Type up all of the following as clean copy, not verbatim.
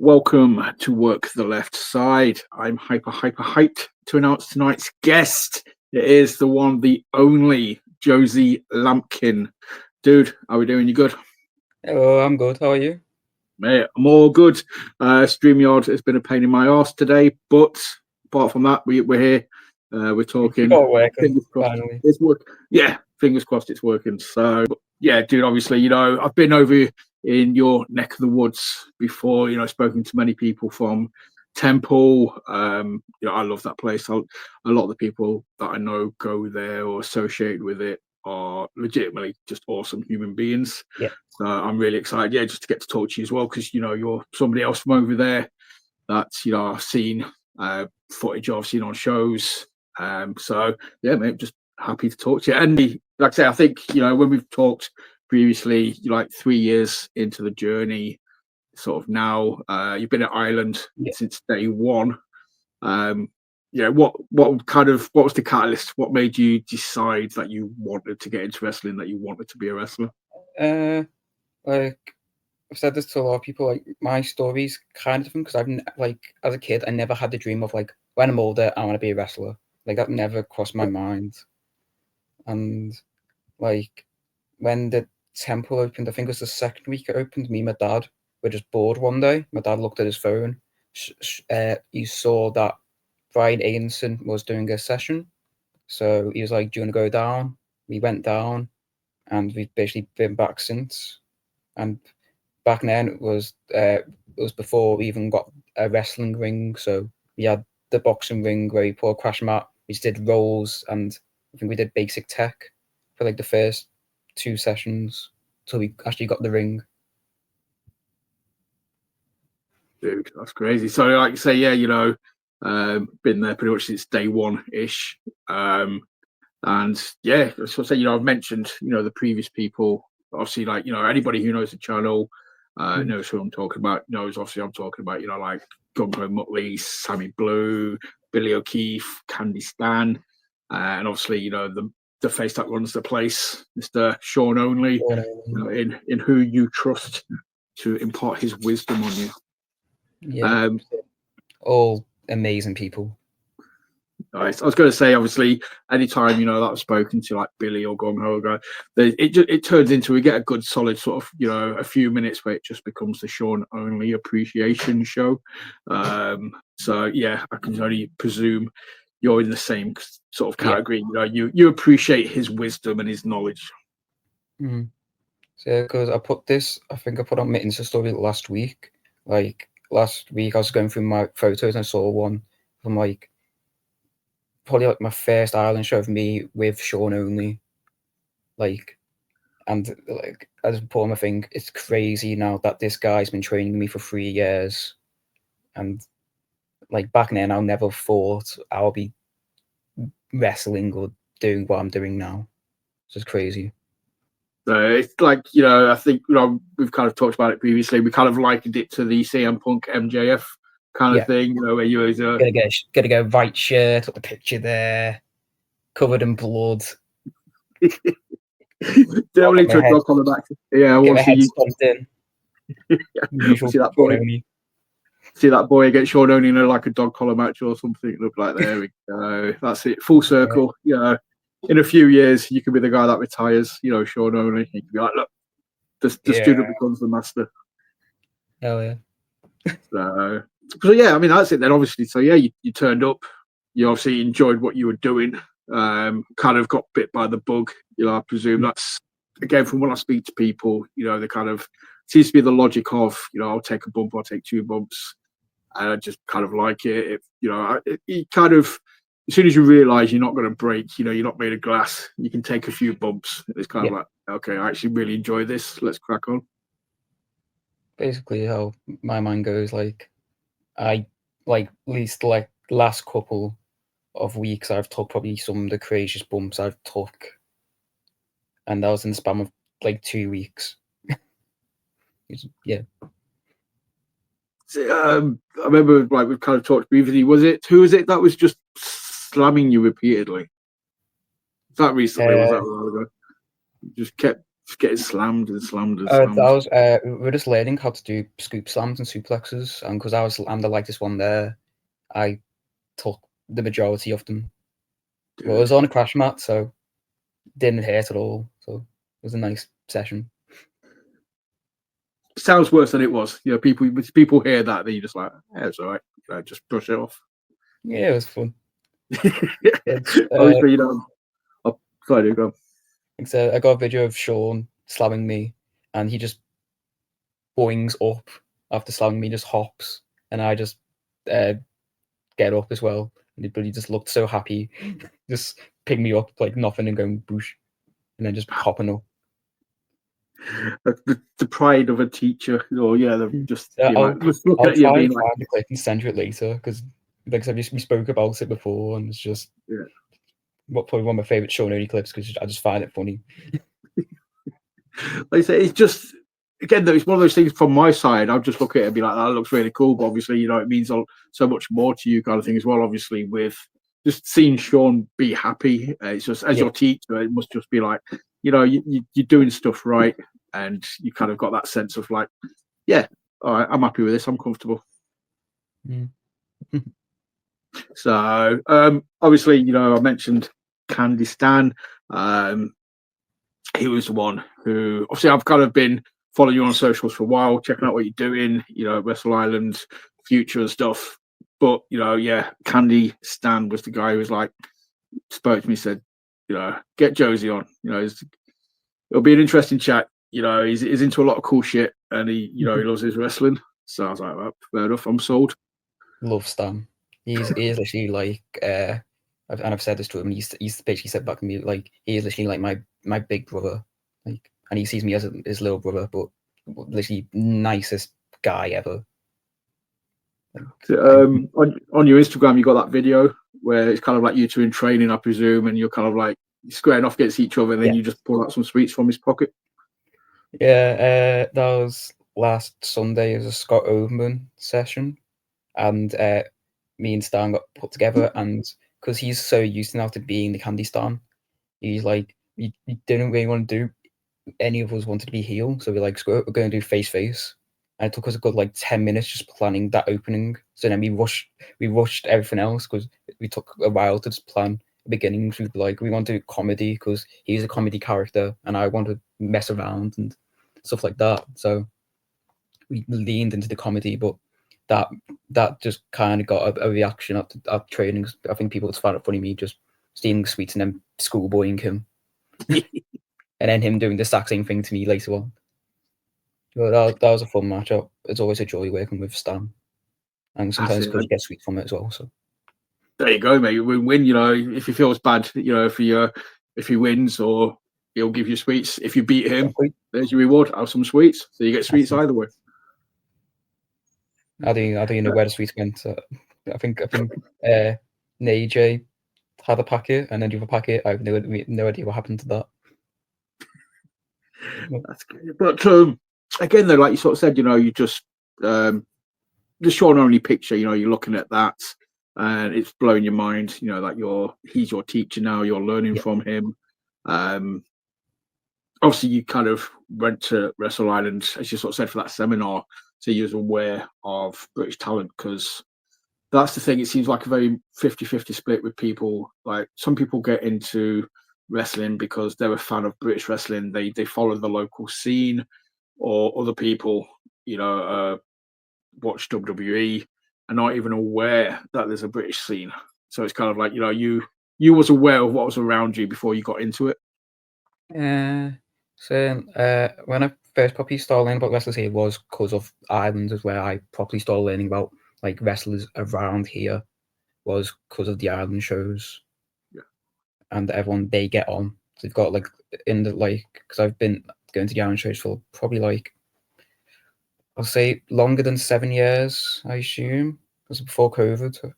Welcome to Work the Left Side. I'm hyper hyped to announce tonight's guest. It is the one, the only Jozy Lapkin. Dude, how are we doing? You good? Hello, I'm good. How are you? Mate, I'm all good. StreamYard has been a pain in my arse today, but apart from that, we're here. We're talking. Fingers crossed. Finally. It's work. Yeah, fingers crossed it's working. So, yeah, dude, obviously, I've been over in your neck of the woods before, spoken to many people from Temple. I love that place. A lot of the people that I know go there or associated with it are legitimately just awesome human beings. Yeah. So I'm really excited, just to get to talk to you as well, because you're somebody else from over there that I've seen footage of, seen on shows. So yeah, mate, just happy to talk to you. And like I say, I think when we've talked previously, you're like 3 years into the journey, sort of now. You've been at Ireland since day one. What was the catalyst? What made you decide that you wanted to get into wrestling, that you wanted to be a wrestler? Like I've said this to a lot of people, like my story's kind of different because as a kid, I never had the dream of like when I'm older, I want to be a wrestler. Like that never crossed my mind. And like when the temple opened, I think it was the second week it opened, me and my dad were just bored one day. My dad looked at his phone. He saw that Brian Aidenson was doing a session. So he was like, do you want to go down? We went down and we've basically been back since. And back then it was before we even got a wrestling ring. So we had the boxing ring where we put a crash mat. We just did rolls and I think we did basic tech for like the first 2 sessions till we actually got the ring. Dude, that's crazy. So like you say, been there pretty much since day one ish. And yeah, so I say, I've mentioned, the previous people, obviously, like, anybody who knows the channel knows who I'm talking about, knows obviously I'm talking about, like Gung, Muttley, Sammy Blue, Billy O'Keefe, CandyStan, and obviously, the face that runs the place, Mr. Sean Only, in who you trust to impart his wisdom on you. Yeah, all amazing people. Nice. I was going to say, obviously, anytime that I've spoken to like Billy or Gung Ho, it turns into, we get a good solid sort of a few minutes where it just becomes the Sean Only appreciation show. So yeah, I can only presume you're in the same sort of category. Yeah. You appreciate his wisdom and his knowledge. Mm-hmm. So because I think I put on my Insta story last week. Like last week, I was going through my photos and I saw one from like probably like my first Ireland show of me with Sean Only. Like, and like I just put on my thing, it's crazy now that this guy's been training me for 3 years, and like back then I never thought I'll be wrestling or doing what I'm doing now. It's just crazy. So it's like, I think we've kind of talked about it previously. We kind of likened it to the CM Punk MJF kind of thing, where you was gotta get a white shirt, put the picture there, covered in blood. Definitely to a dog on the back. Yeah, I want to see you. See that boy. See that boy against Sean Only in like a dog collar match or something. Look like, there we go. That's it. Full circle. Yeah. In a few years, you can be the guy that retires. Sean Only. You can be like, look, the student becomes the master. Oh yeah. So yeah, I mean that's it then. Obviously, so yeah, you turned up. You obviously enjoyed what you were doing. Kind of got bit by the bug. I presume that's, again, from when I speak to people, they kind of seems to be the logic of, I'll take a bump, I'll take 2 bumps, and I just kind of like it. It kind of, as soon as you realise you're not going to break, you're not made of glass, you can take a few bumps. It's kind of like, okay, I actually really enjoy this. Let's crack on. Basically, how my mind goes, like I like at least like last couple of weeks I've took probably some of the craziest bumps I've took, and that was in the span of like 2 weeks. Yeah. I remember, like, we've kind of talked briefly. Who was it that was just slamming you repeatedly? Was that recently? Was that a while ago? Just kept getting slammed and slammed and slammed. That was we're just learning how to do scoop slams and suplexes, and because I'm the lightest one there, I took the majority of them. Well, it was on a crash mat, so didn't hurt at all. So it was a nice session. Sounds worse than it was. You know, people hear that, then you're just like, yeah, it's all right. Just brush it off. Yeah, it was fun. Obviously, you know. Oh, sorry, go on. So I got a video of Sean slamming me, and he just boings up after slamming me, just hops, and I just get up as well. But he just looked so happy, just pick me up like nothing and going boosh, and then just hopping up. The pride of a teacher, or they're just I'll look at you being like, find the clip and send you it later, because like I said, we spoke about it before, and it's just probably one of my favorite Sean Only clips because I just find it funny. Like I say, it's just, again, though, it's one of those things from my side. I'll just look at it and be like, that looks really cool. But obviously, you know, it means so much more to you, kind of thing, as well. Obviously, with just seeing Sean be happy, it's just, as your teacher, it must just be like, you know, you're doing stuff right, and you kind of got that sense of like, yeah, all right, I'm happy with this, I'm comfortable. So obviously, you know, I mentioned CandyStan. He was the one who, obviously, I've kind of been following you on socials for a while, checking out what you're doing, you know, Wrestle Island, future and stuff. But, you know, CandyStan was the guy who was like, spoke to me, said, you know, get Jozy on. You know, it'll be an interesting chat. You know, he's into a lot of cool shit, and he loves his wrestling. So I was like, well, fair enough, I'm sold. Love Stan. He's literally like, and I've said this to him. He's basically said back to me like, he is literally like my big brother, like, and he sees me as his little brother, but literally nicest guy ever. On your Instagram, you got that video where it's kind of like you two in training, I presume, and you're kind of like squaring off against each other, and then you just pull out some sweets from his pocket. Yeah, that was last Sunday. It was a Scott Overman session, and me and Stan got put together, and because he's so used now to being the CandyStan, he's like, he didn't really want to do, any of us wanted to be heel, so we're like, we're going to do face, and it took us a good like 10 minutes just planning that opening. So then we rushed everything else because we took a while to just plan the beginning. We were like, we want to do comedy because he's a comedy character, and I want to mess around and stuff like that. So we leaned into the comedy, but that just kind of got a reaction at training. I think people just found it funny, me just stealing sweets and then schoolboying him. And then him doing the exact same thing to me later on. But that was a fun matchup. It's always a joy working with Stan. And sometimes because you get sweets from it as well. So there you go, mate. Win-win. You know, if he feels bad, you know, if he wins, or he'll give you sweets. If you beat him, there's your reward. Have some sweets. So you get sweets either way. I don't even know where the sweets went. So I think NAJ had a packet, and then the other packet, I have no idea what happened to that. That's good. But again, though, like you sort of said, you know, you just showing only picture, you know, you're looking at that and it's blowing your mind, you know, that he's your teacher now, you're learning from him. Obviously you kind of went to Wrestle Island, as you sort of said, for that seminar, so you was aware of British talent, because that's the thing, it seems like a very 50-50 split with people. Like, some people get into wrestling because they're a fan of British wrestling, they follow the local scene, or other people, you know, watch WWE and not even aware that there's a British scene. So it's kind of like, you know, you was aware of what was around you before you got into it. So when I first probably started learning about wrestlers here was because of Ireland, is where I properly started learning about like wrestlers around here, was because of the Ireland shows. And everyone, they get on. So they've got like in the because I've been going to the Ireland shows for probably like, I'll say longer than 7 years, I assume. It was before COVID. So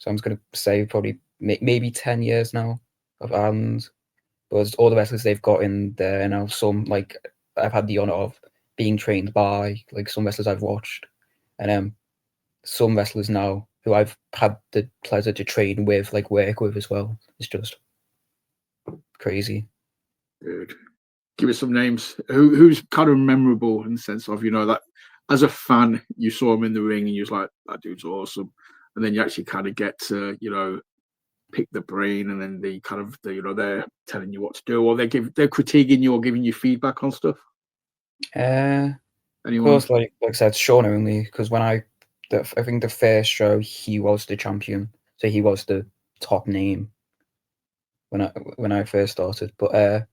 I'm just going to say probably maybe 10 years now of Ireland. But all the wrestlers they've got in there now, some like I've had the honor of being trained by, like some wrestlers I've watched, and some wrestlers now who I've had the pleasure to train with, like work with as well. It's just crazy. Good. Give us some names. Who's kind of memorable in the sense of, you know, that as a fan, you saw him in the ring and you was like, that dude's awesome. And then you actually kind of get to, you know, pick the brain, and then they kind of, you know, they're telling you what to do, or they're critiquing you or giving you feedback on stuff. Of Anyone? course, like I said, Sean only, because when I think the first show he was the champion, so he was the top name when I first started. But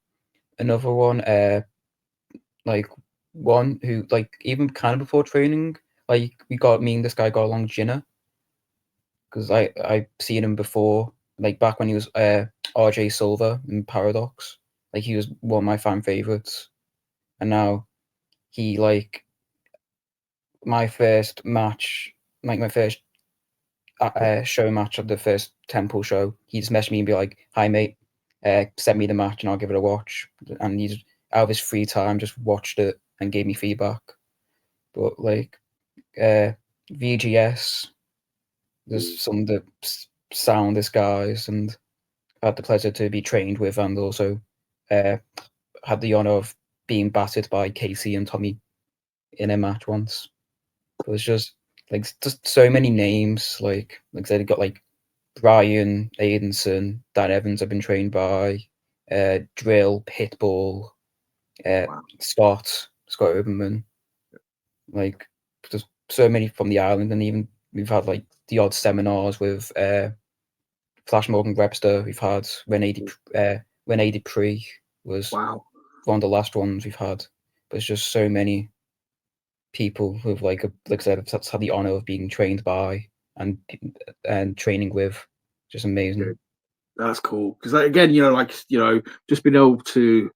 another one, like one who like even kind of before training, like me and this guy got along, Jinner, because I seen him before, like back when he was RJ Silver in Paradox, like he was one of my fan favorites, and now he like my first match, like my first show match of the first Temple show, he just messaged me and be like, "Hi mate, send me the match and I'll give it a watch." And he's out of his free time just watched it and gave me feedback. But like VGS, there's some of the soundest guys, and I had the pleasure to be trained with, and also had the honor of being battered by Casey and Tommy in a match once. It was just so many names. Like I said, you got like Brian Aidenson, Dan Evans. I've been trained by Drill, Pitbull, Wow. Scott Oberman. Like just so many from the island, and even we've had like the odd seminars with Flash Morgan Webster. We've had Rene Dupree was Wow. one of the last ones we've had. But it's just so many people who've like I said, I've had the honor of being trained by and training with. Just amazing. Good. That's cool. Because again, you know, like, you know, just being able to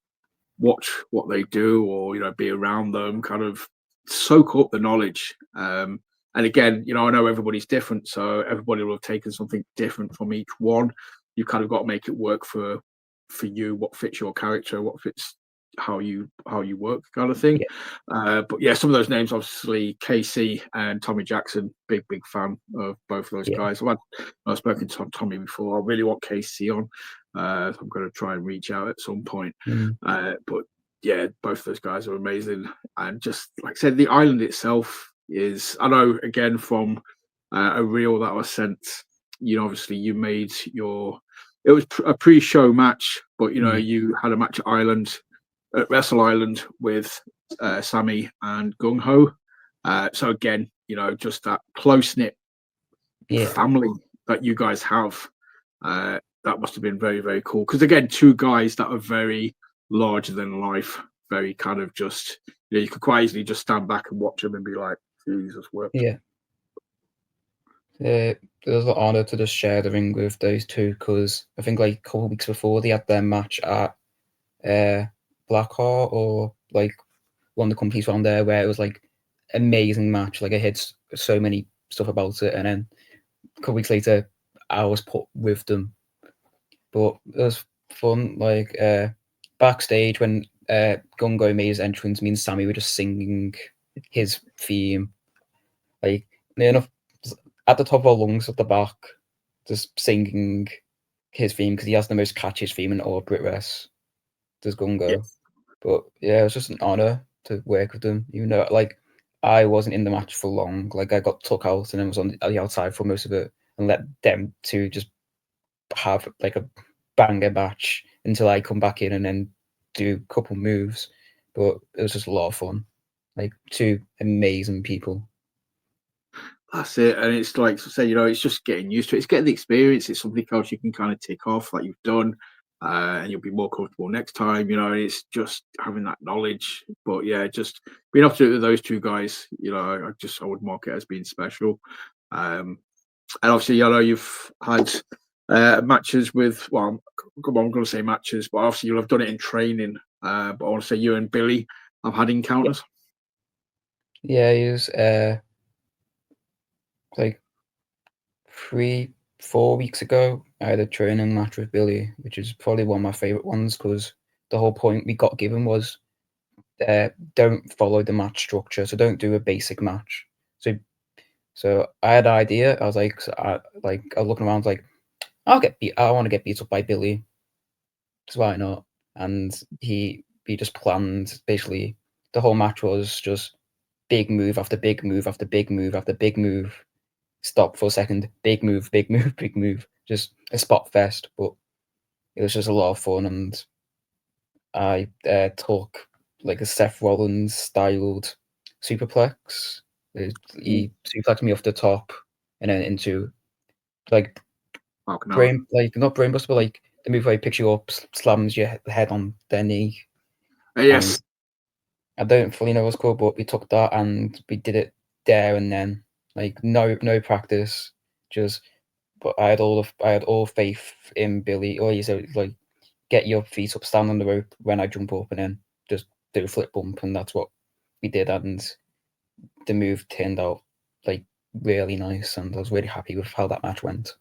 watch what they do, or, you know, be around them, kind of soak up the knowledge. And again, you know, I know everybody's different, so everybody will have taken something different from each one. You kind of got to make it work for you, what fits your character, what fits how you work, kind of thing. But yeah, some of those names, obviously KC and Tommy Jackson, big fan of both of those guys. I've spoken to Tommy before. I really want KC on. I'm going to try and reach out at some point. But yeah, both those guys are amazing. And just like I said, the island itself is, I know again from a reel that was sent, you know, obviously you made it was a pre-show match, but you know, you had a match at Wrestle Island with Sammy and Gung Ho. So again, you know, just that close-knit family that you guys have. That must have been very, very cool. Because again, two guys that are very larger than life, very kind of just, you know, you could quite easily just stand back and watch them and be like, Jesus, work. Yeah. It was an honor to just share the ring with those two, because I think like a couple of weeks before they had their match at Blackheart, or like one of the companies around there, where it was like amazing match. Like I heard so many stuff about it, and then a couple weeks later I was put with them. But it was fun. Like backstage when Gungo made his entrance, me and Sammy were just singing his theme, like near enough at the top of our lungs at the back, just singing his theme, because he has the most catchiest theme in all Brit Rest. Does Gungo. Yeah. But yeah, it was just an honor to work with them, even though like I wasn't in the match for long. Like I got took out and then was on the outside for most of it, and let them two just have like a banger match until I come back in and then do a couple moves. But it was just a lot of fun. Like two amazing people. That's it. And it's like I say, you know, it's just getting used to it. It's getting the experience. It's something else you can kind of tick off that you've done. And you'll be more comfortable next time, you know. It's just having that knowledge. But yeah, just being able to do it with those two guys, you know, I would mark it as being special. And obviously, I know you've had matches with, well, I'm going to say matches, but obviously you'll have done it in training. But I want to say you and Billy have had encounters. Yeah, he was like 3-4 weeks ago. I had a training match with Billy, which is probably one of my favorite ones because the whole point we got given was don't follow the match structure, so don't do a basic match. So I had an idea. I was like, I was looking around, like I want to get beat up by Billy, so why not? And we just planned basically the whole match was just big move after big move after big move after big move. Stop for a second, big move, big move, big move. Just a spot fest, but it was just a lot of fun, and I took like a Seth Rollins styled superplex. He suplexed me off the top and then into like Fucking hell. not brainbuster, but like the move where he picks you up, slams your head on their knee. Yes. I don't fully know what's called, but we took that and we did it there and then. Like no practice, just. But I had all faith in Billy. Or he said like, get your feet up, stand on the rope when I jump up, and then just do a flip bump, and that's what we did. And the move turned out like really nice, and I was really happy with how that match went.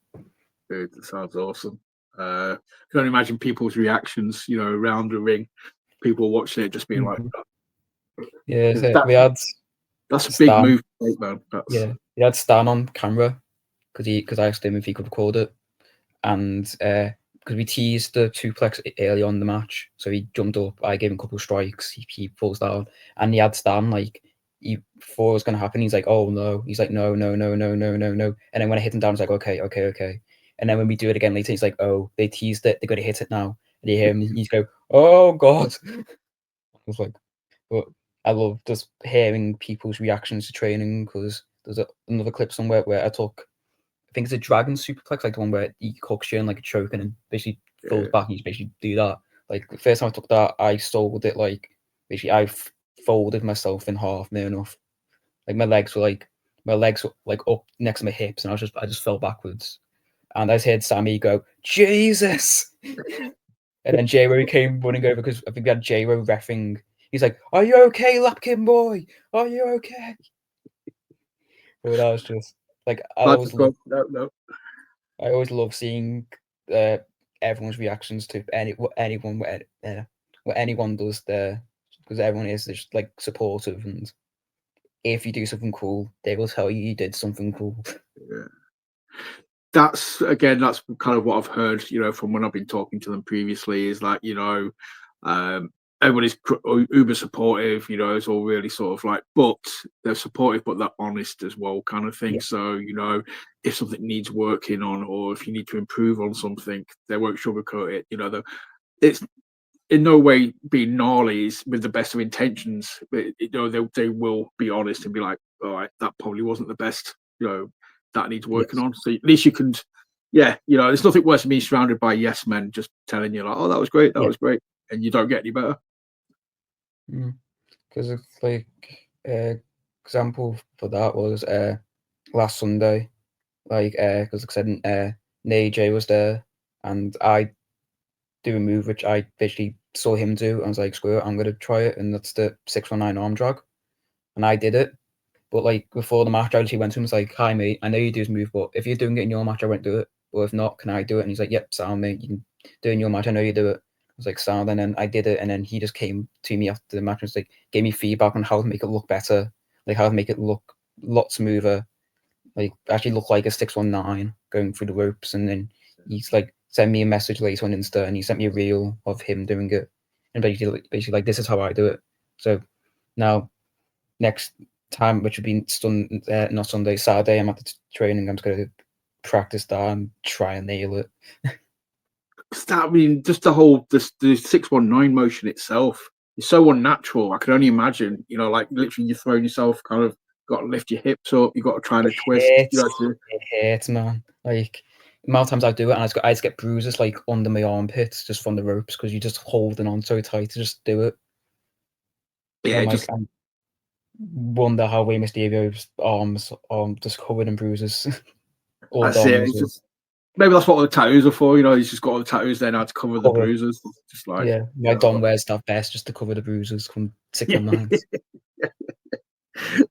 Dude, that sounds awesome. I can only imagine people's reactions, around the ring. People watching it just being like, Yeah, so that's a big move to take, man. Yeah, he had Stan on camera because I asked him if he could record it, and because we teased the suplex early on in the match, so he jumped up. I gave him a couple of strikes. He falls down, and he had Stan like he thought it was gonna happen. He's like, "Oh no!" He's like, "No, no, no, no, no, no, no." And then when I hit him down, he's like, "Okay, okay, okay." And then when we do it again later, he's like, "Oh, they teased it. They're gonna hit it now." And you hear him. He's go, "Oh God!" I was like, but I love just hearing people's reactions to training because there's another clip somewhere where I think it's a dragon superplex, like the one where he hooks you in like a choke and then basically falls back and you basically do that. Like the first time I took that, I sold it like basically I folded myself in half near enough. Like my legs were up next to my hips and I just fell backwards. And I just heard Sammy go, Jesus. And then J-Ro came running over because I think we had J-Ro reffing. He's like, "Are you okay, Lapkin boy? Are you okay?" But that was just like I always love seeing everyone's reactions to anyone what anyone does there because everyone is just like supportive, and if you do something cool, they will tell you did something cool. Yeah. That's kind of what I've heard, from when I've been talking to them previously. Is like, everybody's uber supportive. It's all really sort of like, but they're supportive, but they're honest as well, kind of thing. Yeah. So if something needs working on, or if you need to improve on something, they won't sugarcoat it. It's in no way being gnarly is with the best of intentions, but they will be honest and be like, all right, that probably wasn't the best. That needs working on. So at least you can, there's nothing worse than being surrounded by yes men just telling you like, oh, that was great, that was great, and you don't get any better. Because it's like example for that was last Sunday, like because like I said, Nay was there, and I do a move which I basically saw him do. I was like, screw it, I'm gonna try it, and that's the 619 arm drag, and I did it. But like before the match, I actually went to him and was like, "Hi mate, I know you do this move, but if you're doing it in your match, I won't do it. But if not, can I do it?" And he's like, "Yep, sound mate, you can do it in your match. I know you do it." I was like, "Sound," and then I did it, and then he just came to me after the match and was like, gave me feedback on how to make it look better, like how to make it look a lot smoother, like actually look like a 619 going through the ropes. And then he's like sent me a message later on Insta, and he sent me a reel of him doing it, and basically like this is how I do it. So now next time, which would be not Sunday, Saturday, I'm at the training. I'm just going to practice that and try and nail it. Just the 619 motion itself is so unnatural. I can only imagine, like literally you're throwing yourself, kind of got to lift your hips up, you got to try and twist. It hurts, man. Like the amount of times I do it, and I just get bruises like under my armpits just from the ropes because you're just holding on so tight to just do it. Yeah, I wonder how Rey Mysterio's arms are just covered in bruises. That's it. Maybe that's what all the tattoos are for. He's just got all the tattoos there now to cover the bruises. Just like my Don wears that vest just to cover the bruises from 619s.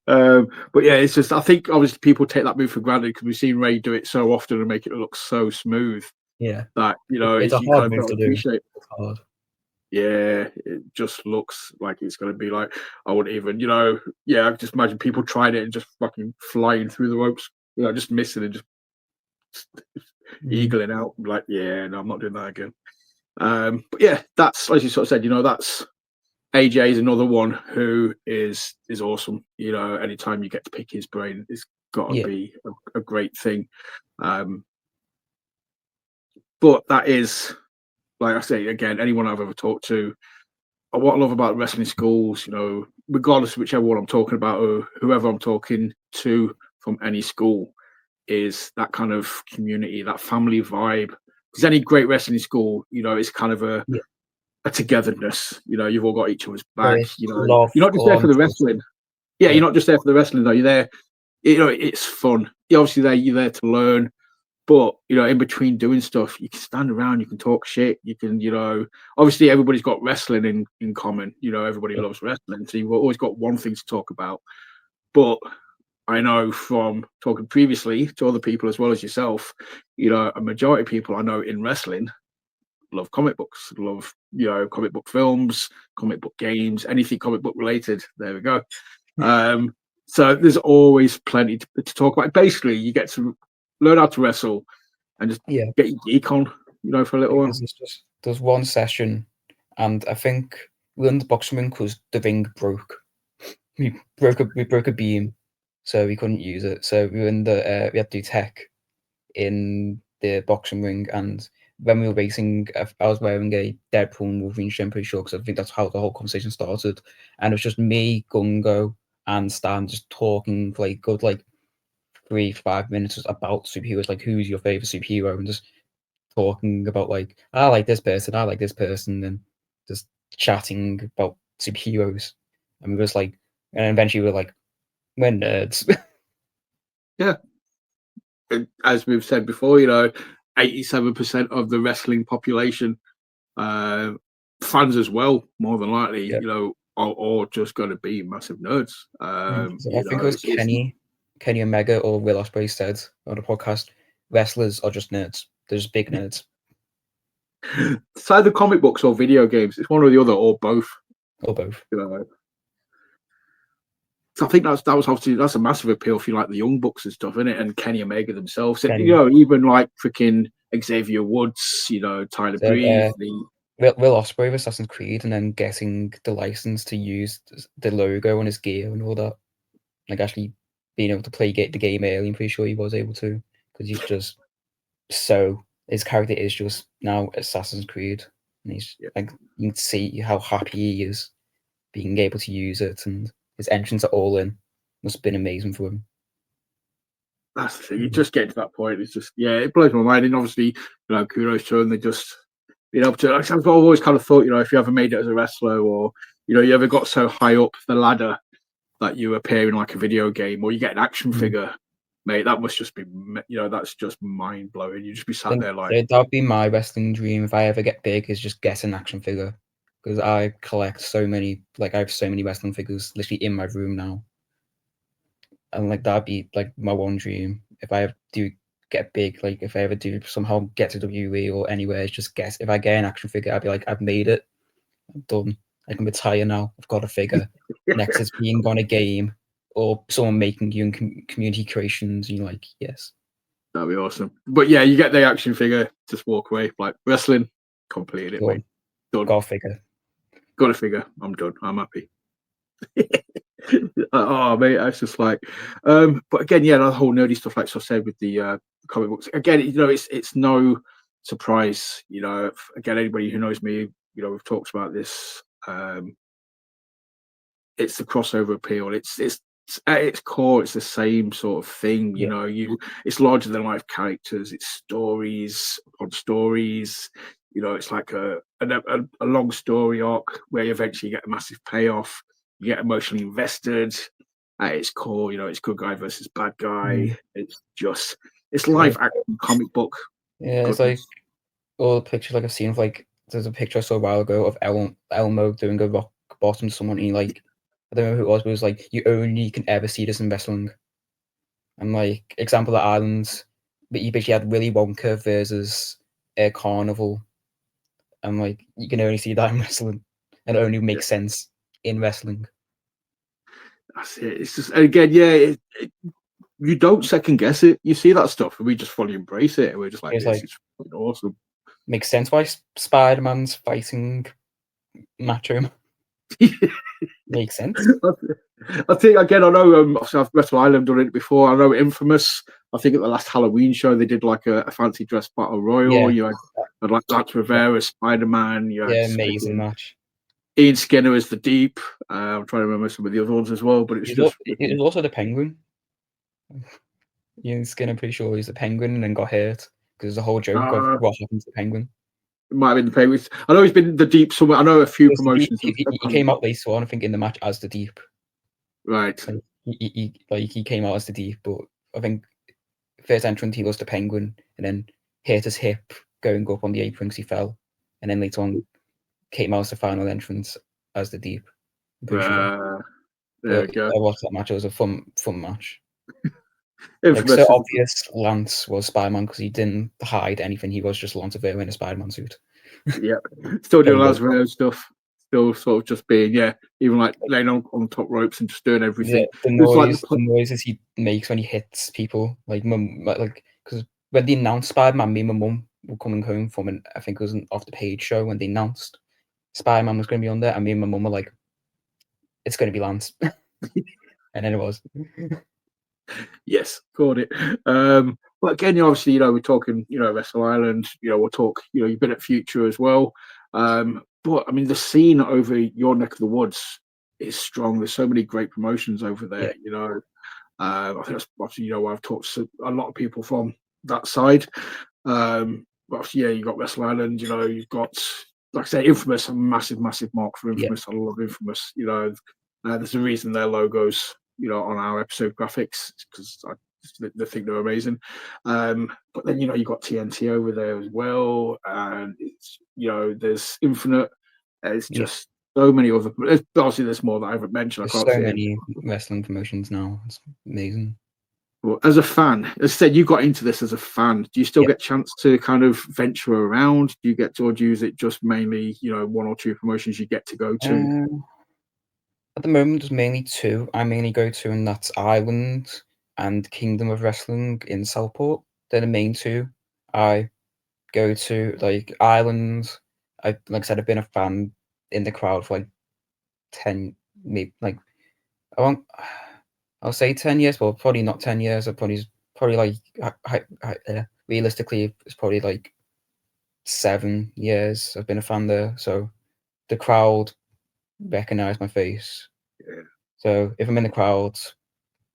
But yeah, it's just I think obviously people take that move for granted because we've seen Ray do it so often and make it look so smooth. Yeah. that It's a you kind hard of move don't to do. appreciate. It's hard. Yeah, it just looks like it's going to be like I wouldn't even, I just imagine people trying it and just fucking flying through the ropes, just missing and just eagling out. Like, yeah, no, I'm not doing that again. But yeah, that's as you sort of said. That's AJ is another one who is awesome. Anytime you get to pick his brain, it's got to Yeah. be a great thing. But that is, like I say again, anyone I've ever talked to, what I love about wrestling schools, regardless of whichever one I'm talking about or whoever I'm talking to from any school, is that kind of community, that family vibe. Because any great wrestling school, it's kind of a togetherness. You've all got each other's back. Love, You're not just there for the wrestling. Yeah, you're not just there for the wrestling though. You're there. It's fun. You're obviously there. You're there to learn. But in between doing stuff, you can stand around, you can talk shit, you can, obviously everybody's got wrestling in common. Everybody loves wrestling, so you've always got one thing to talk about. But I know from talking previously to other people as well as yourself, a majority of people I know in wrestling love comic books, love comic book films, comic book games, anything comic book related. There we go. So there's always plenty to talk about. Basically, you get to learn how to wrestle and just get your geek on, for a little while. There's one session, and I think we were in the boxing ring because the ring broke. We broke a beam, so we couldn't use it. So we were in the we had to do tech in the boxing ring, and when we were racing, I was wearing a Deadpool and Wolverine shirt, I'm pretty sure, because I think that's how the whole conversation started. And it was just me, Gungo, and Stan just talking for like good 3-5 minutes about superheroes, like who's your favorite superhero, and just talking about like I like this person, and just chatting about superheroes. And we was like, and eventually we were like, we're nerds. Yeah. As we've said before, 87% of the wrestling population, fans as well, more than likely, are just going to be massive nerds. I think it was Kenny Omega or Will Ospreay said on the podcast, wrestlers are just nerds. They're just big nerds. It's either comic books or video games. It's one or the other, or both. Or both. So I think that's a massive appeal for like the Young Bucks and stuff, isn't it? And Kenny Omega themselves, and even like freaking Xavier Woods, Tyler Breeze. Will Ospreay of Assassin's Creed, and then getting the license to use the logo on his gear and all that. Like actually being able to play the game early, I'm pretty sure he was able to, because he's just his character is just now Assassin's Creed, and he's like, you can see how happy he is being able to use it, and his entrance at All In must have been amazing for him. That's the thing. You just get to that point. It's just it blows my mind. And obviously, kudos to them. They just up to. I've always kind of thought, if you ever made it as a wrestler, or you ever got so high up the ladder that you appear in like a video game, or you get an action figure, mate, that must just be, that's just mind blowing. You just be sat there like that'd be my wrestling dream if I ever get big, is just get an action figure, because I collect so many. Like I have so many wrestling figures literally in my room now, and like that'd be like my one dream if I do get big. Like if I ever do somehow get to WWE or anywhere, it's just if I get an action figure, I'd be like, I've made it, I'm done. I can retire now. I've got a figure. Next is being on a game or someone making you in community creations. And you're like, yes. That'd be awesome. But yeah, you get the action figure, just walk away. Like wrestling, completed it, mate. Done. Got a figure. Got a figure. I'm done. I'm happy. Oh, mate, that's just like. But again, the whole nerdy stuff, like I said, with the comic books. Again, it's no surprise. Again, anybody who knows me, we've talked about this. It's the crossover appeal. It's at its core, it's the same sort of thing. It's larger than life characters. It's stories upon stories. It's like a long story arc where you eventually get a massive payoff. You get emotionally invested. At its core, it's good guy versus bad guy. It's live action comic book. Yeah, it's like all the pictures I've seen of there's a picture I saw a while ago of Elmo doing a rock bottom to someone, and I don't know who it was, but it was like, you only can ever see this in wrestling. And like example at Ireland, but you basically had Willy Wonka versus carnival, and like you can only see that in wrestling, and it only makes sense in wrestling. That's it. It's just again, you don't second guess it. You see that stuff, and we just fully embrace it. And we're just like, It's this like is fucking awesome. makes sense why Spider-Man's fighting Macho Man. Makes sense. I think again, I know obviously I've Wrestle Island done it before. I know Infamous. I think at the last Halloween show they did like a fancy dress battle royal. Yeah. You had like Lance Rivera, Spider-Man. You had Amazing match. Ian Skinner as the Deep. I'm trying to remember some of the other ones as well, but it was also the Penguin. Ian Skinner, pretty sure he's the Penguin, and then got hurt because the whole joke of what happened to the Penguin. It might have been the Penguins. I know he's been the Deep somewhere. I know a few promotions. He came out later on, I think, in the match as the Deep. Right. Like, he came out as the Deep, but I think first entrance he was the Penguin, and then hit his hip going up on the apron because he fell, and then later on came out as the final entrance as the Deep. I'm pretty sure. There we go. I watched that match. It was a fun match. Like, so obvious Lance was Spider-Man because he didn't hide anything. He was just Lance Rivera in a Spider-Man suit. Yeah, still doing Lance Rivera stuff. Still sort of just being, even like laying on top ropes and just doing everything. The noises he makes when he hits people, like because when they announced Spider-Man, me and my mum were coming home from an, I think it was an Off the Page show when they announced Spider-Man was going to be on there, and me and my mum were like, "It's going to be Lance," and then it was. Yes, called it. But again, obviously, we're talking, Wrestle Island. We'll talk. You've been at Future as well. But I mean, the scene over your neck of the woods is strong. There's so many great promotions over there. I think that's obviously I've talked to a lot of people from that side. But obviously, you've got Wrestle Island. You've got, like I say, Infamous. A massive mark for Infamous. I love Infamous. There's a reason their logos, on our episode graphics, because they think they're amazing. But then you've got TNT over there as well, and it's there's Infinite. It's just so many other. Obviously, there's more that I haven't mentioned. There's so many wrestling promotions now. It's amazing. Well, as a fan, as I said, you got into this as a fan. Do you still get a chance to kind of venture around? Do you get to, or do you use it just mainly, one or two promotions you get to go to? At the moment, there's mainly two. I mainly go to, and that's Ireland and Kingdom of Wrestling in Southport. They're the main two I go to. Like Ireland, like I said, I've been a fan in the crowd for like 10, maybe like I'll say 10 years, but probably not 10 years. Probably like realistically, it's probably like 7 years I've been a fan there. So the crowd recognize my face. So if I'm in the crowd,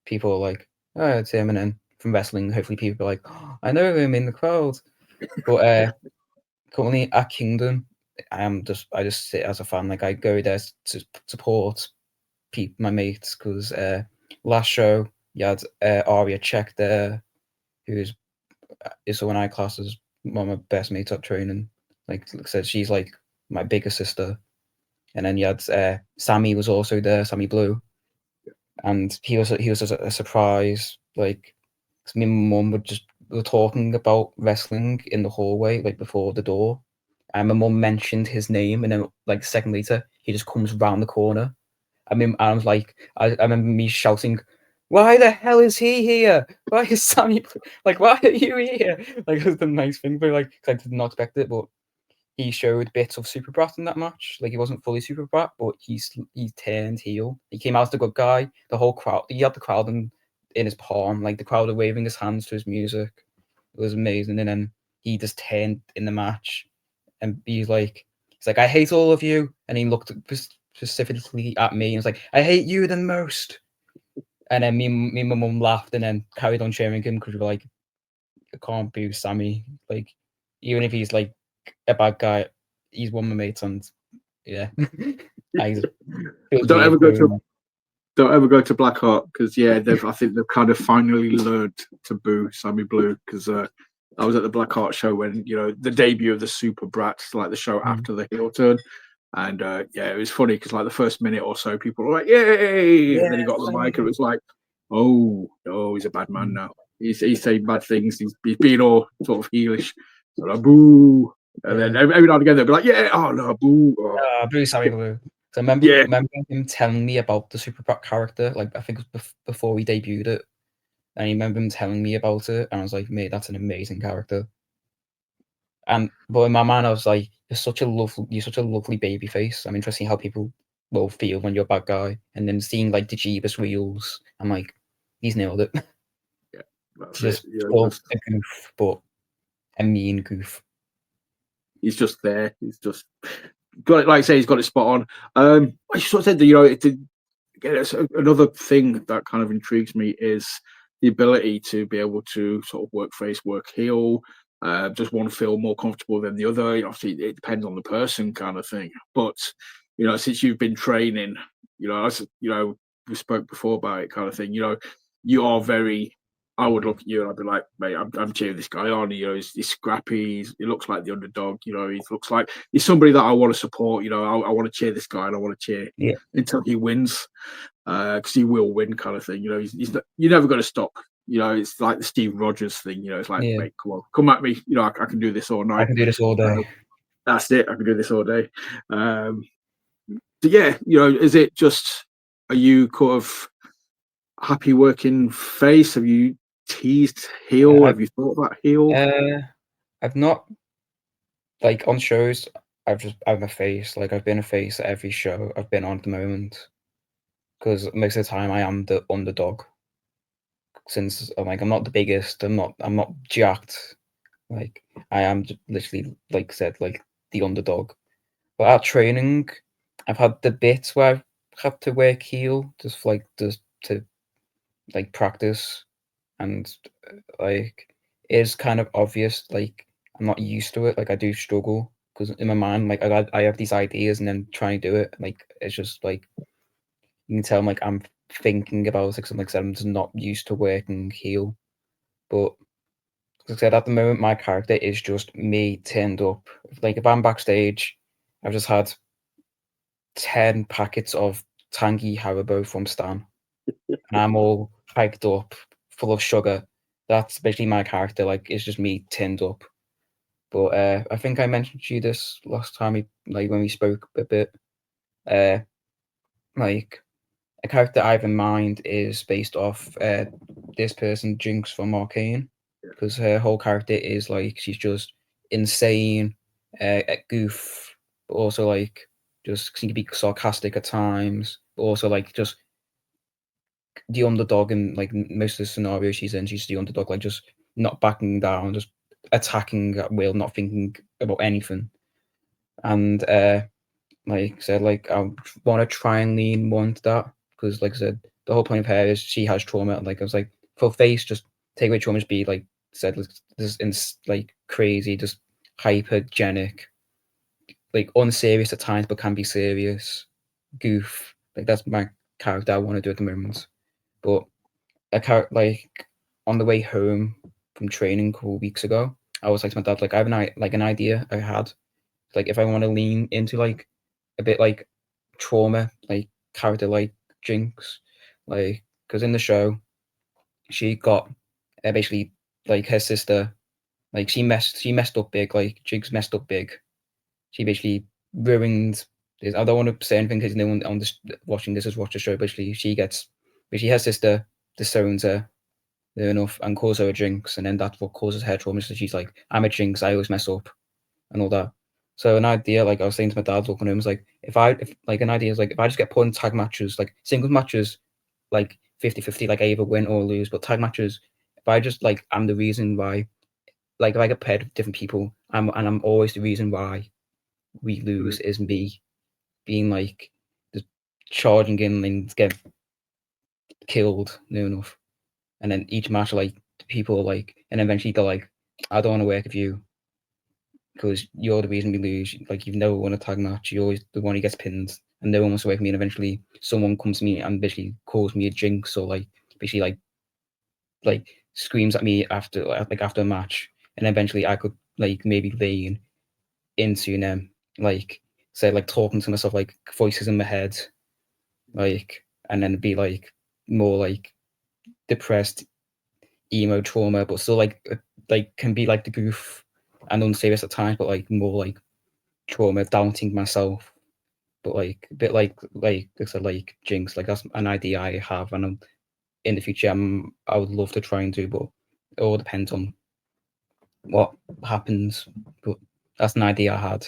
people are like, "Oh, it's him," and then from wrestling, hopefully people are like, "Oh, I know him in the crowd." But currently at Kingdom, I just sit as a fan. Like I go there to support my mates, because last show you had Aria Check there, who's so in I class as one of my best mates at training. Like I said, she's like my bigger sister. And then you had Sammy was also there, Sammy Blue, and he was a surprise. Like, 'cause me and my mum were talking about wrestling in the hallway, like before the door, and my mum mentioned his name, and then like a second later, he just comes round the corner. I mean, I was like, I remember me shouting, "Why the hell is he here? Why is Sammy? Like, why are you here?" Like, it was the nice thing, but like, 'cause I did not expect it, but he showed bits of Super Brat in that match. Like, he wasn't fully Super Brat, but he turned heel. He came out as the good guy. The whole crowd, he had the crowd in his palm. Like, the crowd were waving his hands to his music. It was amazing. And then he just turned in the match, and he's like, "I hate all of you." And he looked specifically at me and was like, "I hate you the most." And then me and my mum laughed, and then carried on cheering him, because we were like, "I can't boo Sammy. Like, even if he's like a bad guy, he's one of my mates." And yeah, don't ever go to Blackheart, because I think they've kind of finally learned to boo Sammy Blue, because I was at the Blackheart show when the debut of the Super Brats, like the show after the heel turn, and it was funny because like the first minute or so, people were like, "Yay!" and then he got the mic, and it was like, "Oh, he's a bad man now. He's saying bad things. He's being all sort of heelish." like, boo. And Yeah. then every now and again they'll be like, yeah, oh no, boo. Oh. Blue, sorry, Blue. So Yeah, remember him telling me about the Super Brat character, like I think it was before we debuted it, and I remember him telling me about it, and I was like, mate, that's an amazing character. But in my mind, I was like, you're such a lovely baby face. I'm interested in how people will feel when you're a bad guy, and then seeing like the Jeebus wheels, I'm like, he's nailed it. yeah, that's Just it. still a goof, but a mean goof. He's just there. He's just got it. Like I say, he's got it spot on. I sort of said that another thing that kind of intrigues me is the ability to be able to sort of work face, work heel. Just one feel more comfortable than the other. Obviously, it depends on the person, kind of thing. But since you've been training, we spoke before about it, kind of thing. You are very. I would look at you and I'd be like, mate, I'm cheering this guy on. He's scrappy. He looks like the underdog. He looks like he's somebody that I want to support. I want to cheer this guy and I want to cheer until he wins, because he will win, kind of thing. He's not, you're never going to stop. It's like the Steve Rogers thing. It's like, mate, come on, come at me. I can do this all night. I can do this all day. That's it. I can do this all day. But yeah, is it just? Are you kind of happy working face? Have you teased heel? Have you thought about heel? I've not, like, on shows. I'm a face. Like, I've been a face at every show I've been on at the moment, because most of the time I am the underdog. Since I'm not the biggest, I'm not jacked. Like, I am literally, like I said, like the underdog. But at training, I've had the bits where I've had to work heel, just to like practice, and like it's kind of obvious. Like, I'm not used to it. Like, I do struggle because in my mind, like I have these ideas and then trying to do it. Like, it's just like you can tell, like I'm thinking about it. Something like I said, I'm just not used to working heel. But like I said, at the moment, my character is just me turned up. Like, if I'm backstage, I've just had 10 packets of tangy Haribo from Stan, and I'm all hyped up, full of sugar. That's basically my character. Like, it's just me tinned up. But I think I mentioned to you this last time, when we spoke a bit. Uh, like, a character I have in mind is based off this person, Jinx from Arcane, because her whole character is like she's just insane, at goof, but also like just she can be sarcastic at times, but also like just the underdog in like most of the scenarios she's in. She's the underdog, like just not backing down, just attacking at will, not thinking about anything. And like I said, like I want to try and lean more into that, because, like I said, the whole point of her is she has trauma. And like I was like, for face, just take away trauma, just be like said, this like crazy, just hypergenic, like unserious at times, but can be serious, goof. Like, that's my character I want to do at the moment. But a character like on the way home from training a couple of weeks ago, I was like to my dad, like I have an idea I had, like if I want to lean into like a bit like trauma, like character like Jinx, like because in the show she got basically like her sister, like she messed up big, like Jinx messed up big. She basically ruined this. I don't want to say anything because no one on this watching this has watched the show. Basically, basically her sister disowns her enough and calls her a Jinx, and then that's what causes her trauma. So she's like, I'm a Jinx, I always mess up and all that. So an idea, like I was saying to my dad looking at him, was like, if like an idea is like if I just get put in tag matches, like singles matches, like 50-50, like I either win or lose, but tag matches, if I just like I'm the reason why, like if I get paired with different people, I'm always the reason why we lose is me being like just charging in and get killed near enough. And then each match, like people like, and eventually they're like, I don't want to work with you because you're the reason we lose. Like, you've never won a tag match. You're always the one who gets pinned, and no one wants to work with me. And eventually, someone comes to me and basically calls me a Jinx, or like basically like screams at me after a match, and eventually I could like maybe lean into them, like say like talking to myself, like voices in my head, like, and then be like more like depressed, emo trauma, but still like can be like the goof, and unserious at times, but like more like trauma, doubting myself. But like a bit like I said, like Jinx, like that's an idea I have, and in the future I would love to try and do, but it all depends on what happens. But that's an idea I had,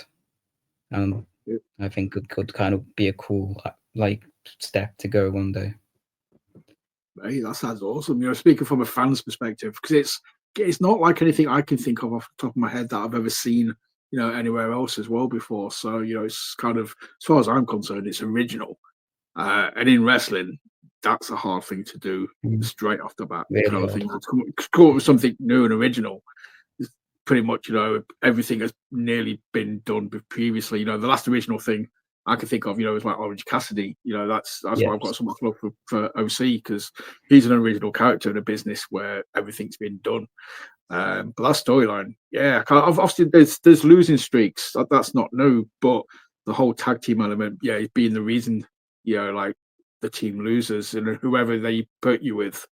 and I think it could kind of be a cool like step to go one day. Hey, that sounds awesome. You know, speaking from a fan's perspective, because it's not like anything I can think of off the top of my head that I've ever seen, you know, anywhere else as well before. So, you know, it's kind of, as far as I'm concerned, it's original. And in wrestling, that's a hard thing to do straight off the bat. Really Kind of hard. thing. To come up with something new and original. Pretty much, you know, everything has nearly been done previously. You know, the last original thing I can think of, you know, is like Orange Cassidy. You know, that's Yes. why I've got so much love for OC, because he's an original character in a business where everything's been done. But that storyline, yeah, obviously there's losing streaks. That's not new, but the whole tag team element, yeah, is being the reason, you know, like the team loses and whoever they put you with,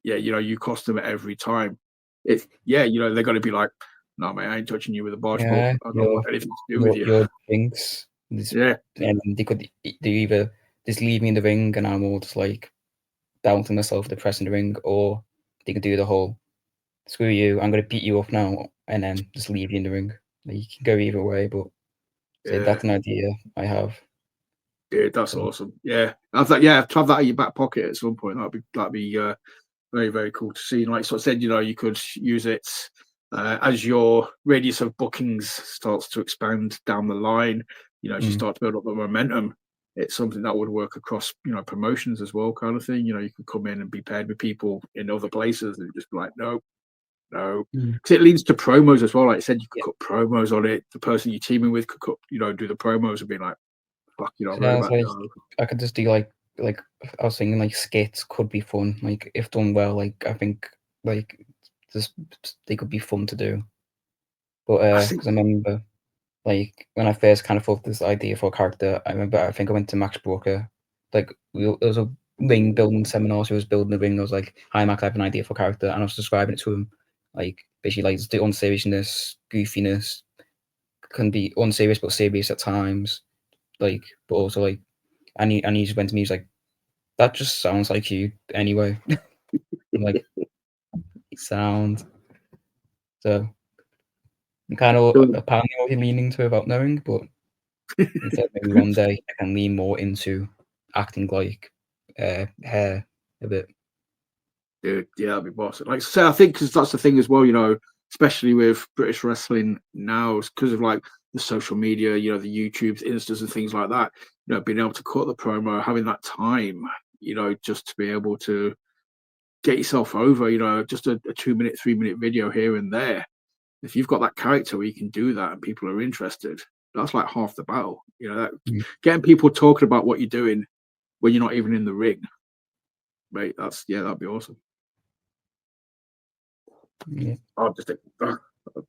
yeah, you know, you cost them every time. It's yeah, you know, they're going to be like, no, mate, I ain't touching you with a barge pole. Yeah, I don't want anything to do with you. your Jinx. Yeah, and they either just leave me in the ring and I'm all just like doubting myself, depressed in the ring, or they could do the whole screw you, I'm gonna beat you up now, and then just leave you in the ring. Like, you can go either way, but that's an idea I have. Yeah, that's awesome. Yeah, I thought, yeah, to have that in your back pocket at some point, that'd be very, very cool to see. And like I said, you know, you could use it as your radius of bookings starts to expand down the line. You know, as you start to build up the momentum, it's something that would work across, you know, promotions as well, kind of thing. You know, you could come in and be paired with people in other places and just be like, no, because it leads to promos as well. Like I said, you could cut promos on it. The person you're teaming with could cut, you know, do the promos and be like, fuck, you know, Yeah, it's like I could just do like I was thinking like skits could be fun. Like if done well, like I think like just they could be fun to do. But because I remember like when I first kind of thought this idea for a character, I think I went to Max Brooker. Like there was a ring building seminar, so he was building the ring. I was like, "Hi Max, I have an idea for a character," and I was describing it to him, like basically like the unseriousness, goofiness, can be unserious but serious at times, like but also like, and he just went to me, he's like, "That just sounds like you anyway." I'm like, it sounds so. I'm kind of apparently what you're leaning to about knowing, but instead maybe one day I can lean more into acting like hair a bit. Dude, yeah, that'd be awesome. Like I say, I think because that's the thing as well, you know, especially with British wrestling now, because of like the social media, you know, the YouTubes, Instas, and things like that. You know, being able to cut the promo, having that time, you know, just to be able to get yourself over, you know, just a 2 minute, 3 minute video here and there. If you've got that character where you can do that and people are interested, that's like half the battle. You know, getting people talking about what you're doing when you're not even in the ring, mate. That'd be awesome. Yeah. I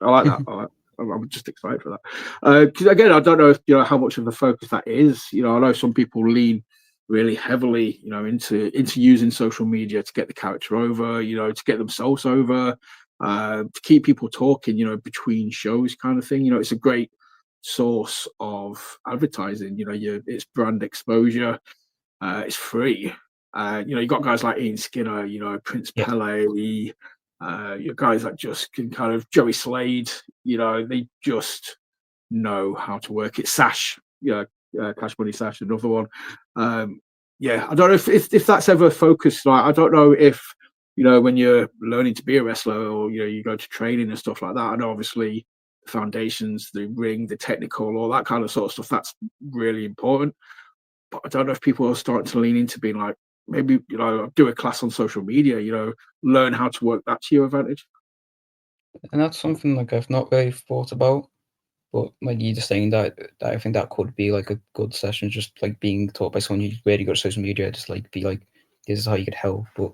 like that. I'm just excited for that. Because again, I don't know if, you know, how much of the focus that is. You know, I know some people lean really heavily, you know, into using social media to get the character over, you know, to get themselves over, to keep people talking, you know, between shows, kind of thing. You know, it's a great source of advertising. You know, it's brand exposure. It's free. You know, you got guys like Ian Skinner, you know, Prince Pele, your guys that just can kind of Joey Slade, you know, they just know how to work it. Sash, Cash Money Sash, another one. Yeah, I don't know if that's ever focused. Like, I don't know if, you know, when you're learning to be a wrestler or, you know, you go to training and stuff like that. I know obviously the foundations, the ring, the technical, all that kind of sort of stuff, that's really important. But I don't know if people are starting to lean into being like, maybe, you know, do a class on social media, you know, learn how to work that to your advantage. And that's something like I've not really thought about. But like you just saying that I think that could be like a good session, just like being taught by someone who's really good at social media, just like be like, this is how you could help. But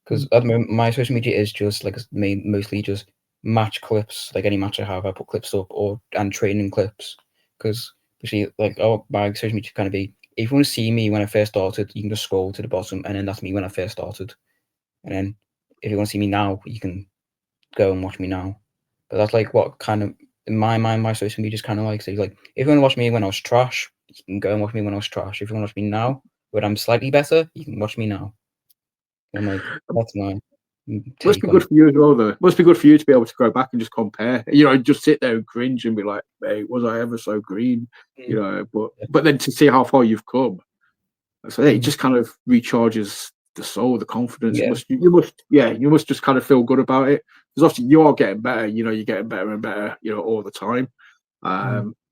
because at the moment my social media is just like mostly just match clips. Like any match I have, I put clips up and training clips. Because actually, like my social media kind of be, if you want to see me when I first started, you can just scroll to the bottom, and then that's me when I first started. And then if you want to see me now, you can go and watch me now. But that's like what kind of in my mind my social media is kind of like. So he's like, if you want to watch me when I was trash, you can go and watch me when I was trash. If you want to watch me now, when I'm slightly better, you can watch me now. And I'm like, that's my Must take be on good it. for you as well, though. Must be good for you to be able to go back and just compare. Just sit there and cringe and be like, "Hey, was I ever so green?" But then to see how far you've come, so it just kind of recharges the soul, the confidence. Yeah. You must just kind of feel good about it because obviously you are getting better. You're getting better and better. All the time.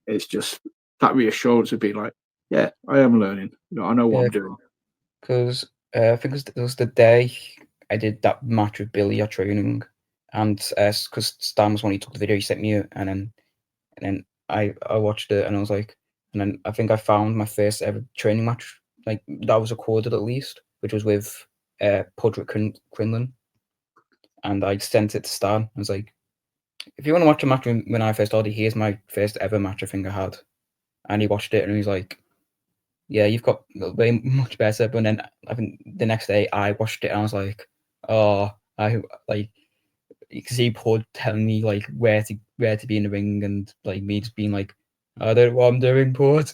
It's just that reassurance of being like, "Yeah, I am learning. I know what Yeah, I'm doing." because I think it was the day I did that match with Billy at training, and because Stan was when he took the video, he sent me it, and then I watched it, and I was like, and then I think I found my first ever training match, like that was recorded at least, which was with Podrick Quinlan, and I sent it to Stan. I was like, if you want to watch a match when I first started, here's my first ever match I think I had, and he watched it, and he was like, yeah, you've got way much better. But then I think the next day I watched it and I was like, oh, I like because he Pod telling me like where to be in the ring and like me just being like, I don't know what I'm doing, Pod.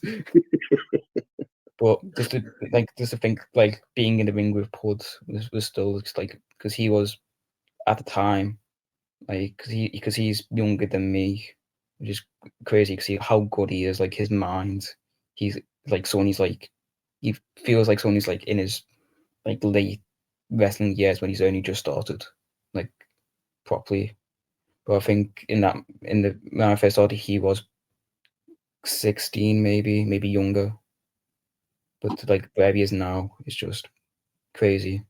But just to think like being in the ring with Pod was still just like because he was at the time like because he's younger than me, which is crazy because how good he is. Like his mind, he's like someone he's like he feels like someone who's like in his like late wrestling years when he's only just started like properly. But I think in the when I first started, he was 16, maybe younger. But like where he is now is just crazy.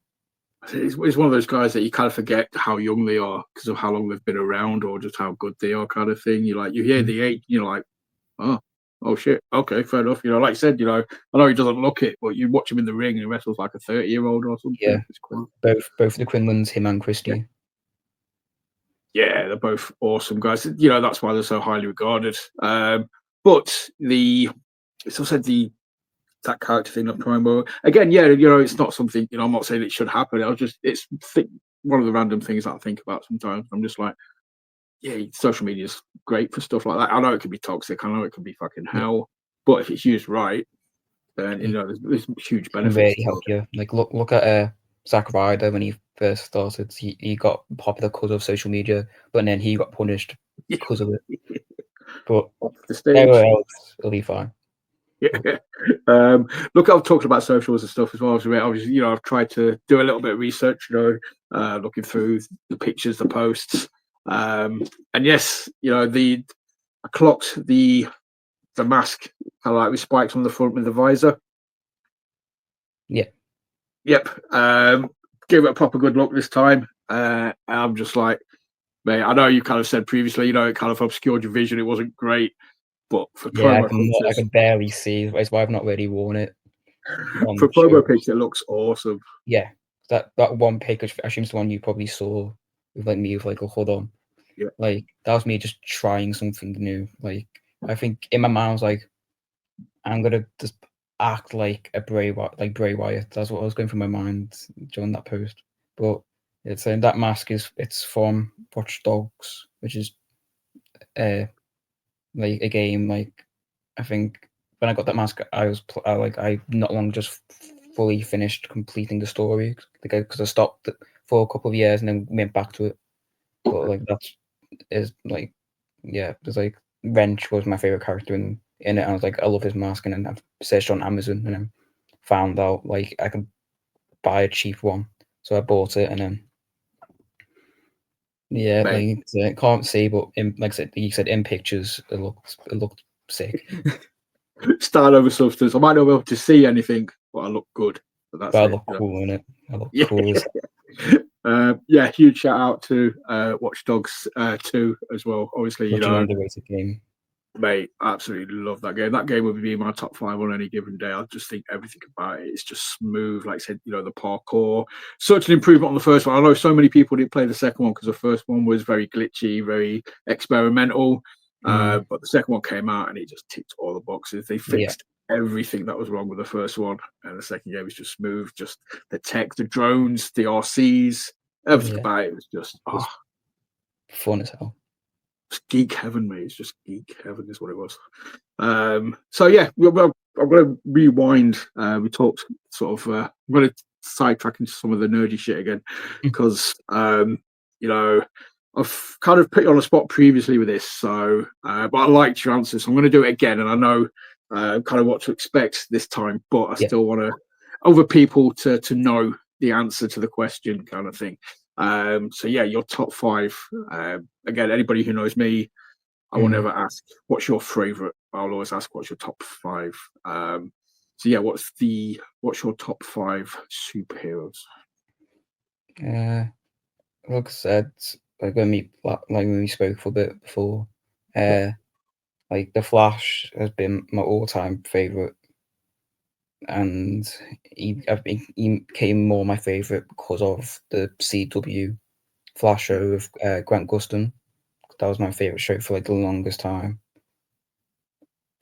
It's one of those guys that you kind of forget how young they are because of how long they've been around or just how good they are, kind of thing. You hear the age, you're like, oh shit, okay, fair enough. Like you said, I know he doesn't look it, but you watch him in the ring and he wrestles like a 30-year-old or Yeah, something. It's cool. both the Quinlans, him and Christie. Yeah, they're both awesome guys. That's why they're so highly regarded. But it's also that character thing of promo again. Yeah, it's not something. I'm not saying it should happen. It's one of the random things that I think about sometimes. I'm just like, yeah, social media is great for stuff like that. I know it can be toxic. I know it can be fucking hell. But if it's used right, then there's huge Can benefits really to help it. you. Like look at Zack Ryder when he first started. He got popular because of social media, but then he got punished because of it. But Off the stage. everywhere else, it'll be fine. Yeah. Look, I've talked about socials and stuff as well. Obviously, I've tried to do a little bit of research. Looking through the pictures, the posts, and yes, I clocked the mask kind of like with spikes on the front with the visor. Yeah. Yep. Gave it a proper good look this time. I'm just like, mate, I know you kind of said previously, it kind of obscured your vision. It wasn't great, but for Yeah, promo I pictures, can barely see. That's why I've not really worn it on for promo shows. picture, it looks awesome. Yeah, that one pic, I assume it's the one you probably saw with like me with like a hood on. Yeah. Like that was me just trying something new. Like I think in my mind I was like, I'm gonna just act like Bray Wyatt. That's what I was going through my mind during that post. But it's that mask it's from Watch Dogs, which is like a game. Like I think when I got that mask, I not long just fully finished completing the story because I stopped it for a couple of years and then went back to it. But like is like yeah, there's like Wrench was my favorite character in it. And I was like, I love his mask, and then I've searched on Amazon and then found out like I could buy a cheap one, so I bought it, and then yeah, Mate. like can't see, but like I said, you said in pictures, it looked sick. Start over substance. I might not be able to see anything, but I look good. But that's But I it. look cool in it. I look Yeah. cool. Yeah, huge shout out to Watch Dogs 2 as well. Obviously, Such an underrated game. mate, absolutely love that game. That game would be my top 5 on any given day. I just think everything about it is just smooth. Like I said, the parkour, such an improvement on the first one. I know so many people didn't play the second one because the first one was very glitchy, very experimental. But the second one came out and it just ticked all the boxes. They fixed everything that was wrong with the first one, and the second game was just smooth. Just the tech, the drones, the RCs, everything about it was just It was fun as hell. It's geek heaven, mate. It's just geek heaven is what it was. So yeah, well, I'm going to rewind. We talked sort of. I'm going to sidetrack into some of the nerdy shit again because you know, I've kind of put you on the spot previously with this. So, but I liked your answer, so I'm going to do it again. And I know kind of what to expect this time, but I still want to other people to know the answer to the question, kind of thing. So yeah, your top five. Again, anybody who knows me, I will never ask what's your favorite. I'll always ask what's your top five. So yeah, what's your top five superheroes? Like I said, like when we spoke for a bit before, like the Flash has been my all-time favorite, and I think he became more my favorite because of the CW Flash show with Grant Gustin. That was my favorite show for like the longest time.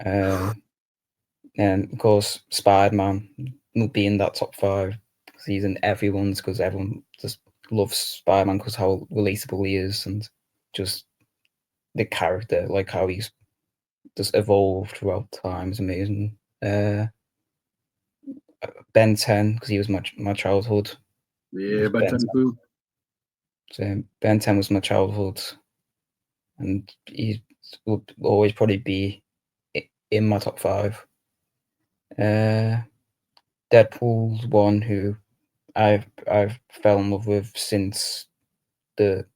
And of course, Spider-Man will be in that top five because he's in everyone's, because everyone just loves Spider-Man because how relatable he is, and just the character, like how he's just evolved throughout time is amazing. Ben 10, because he was my childhood. Yeah, Ben 10. So Ben 10 was my childhood, and he will always probably be in my top five. Deadpool's one who I've fell in love with since the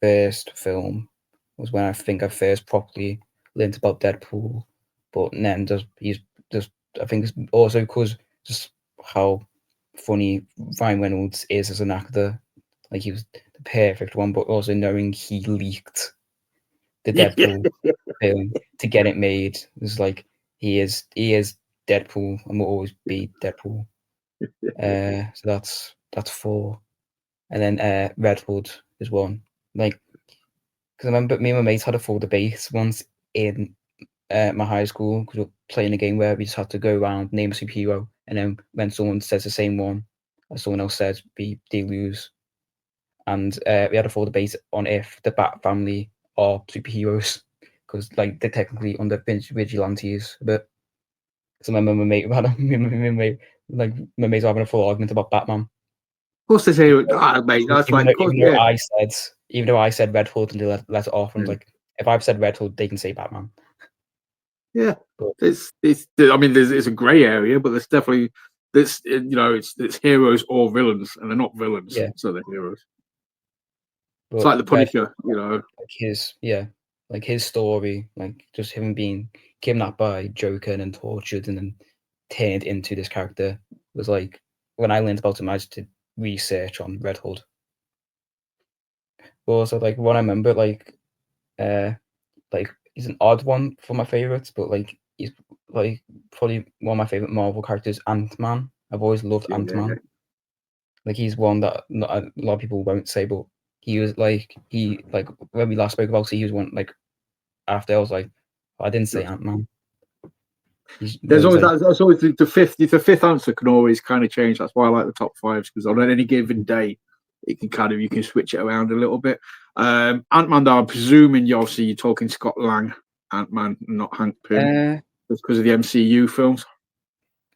first film, was when I think I first properly learned about Deadpool. But then he's just, I think it's also because just how funny Ryan Reynolds is as an actor. Like he was the perfect one, but also knowing he leaked the Deadpool film to get it made. It's like he is Deadpool and will always be Deadpool. So that's four. And then Red Hood is one. Like, because I remember me and my mates had a full debate once in my high school, because we were playing a game where we just had to go around, name a superhero, and then when someone says the same one as someone else says, they lose. And we had a full debate on if the Bat family are superheroes, because like they're technically under vigilantes. But so I remember my mates were having a full argument about Batman. Of course, they say, mate. That's Even like, though I said Red Hood and they let it off, and like if I've said Red Hood, they can say Batman. Yeah, But it's. I mean, it's a grey area, but there's definitely it's heroes or villains, and they're not villains, so they're heroes. It's like the Punisher, like his story, like just him being kidnapped by Joker and then tortured and then turned into this character, was like, when I learned about him, I just did research on Red Hood. But also, like, what I remember, like he's an odd one for my favorites, but like he's like probably one of my favorite Marvel characters, Ant-Man. I've always loved Ant-Man. Like he's one that not a lot of people won't say, but he was like when we last spoke about it, he was one like after I was like, I didn't say Ant-Man. There's always that's always the fifth answer can always kind of change. That's why I like the top fives, because on any given day, it can you can switch it around a little bit. Ant-Man, I'm presuming you're talking Scott Lang Ant-Man, not Hank Pym, just because of the MCU films.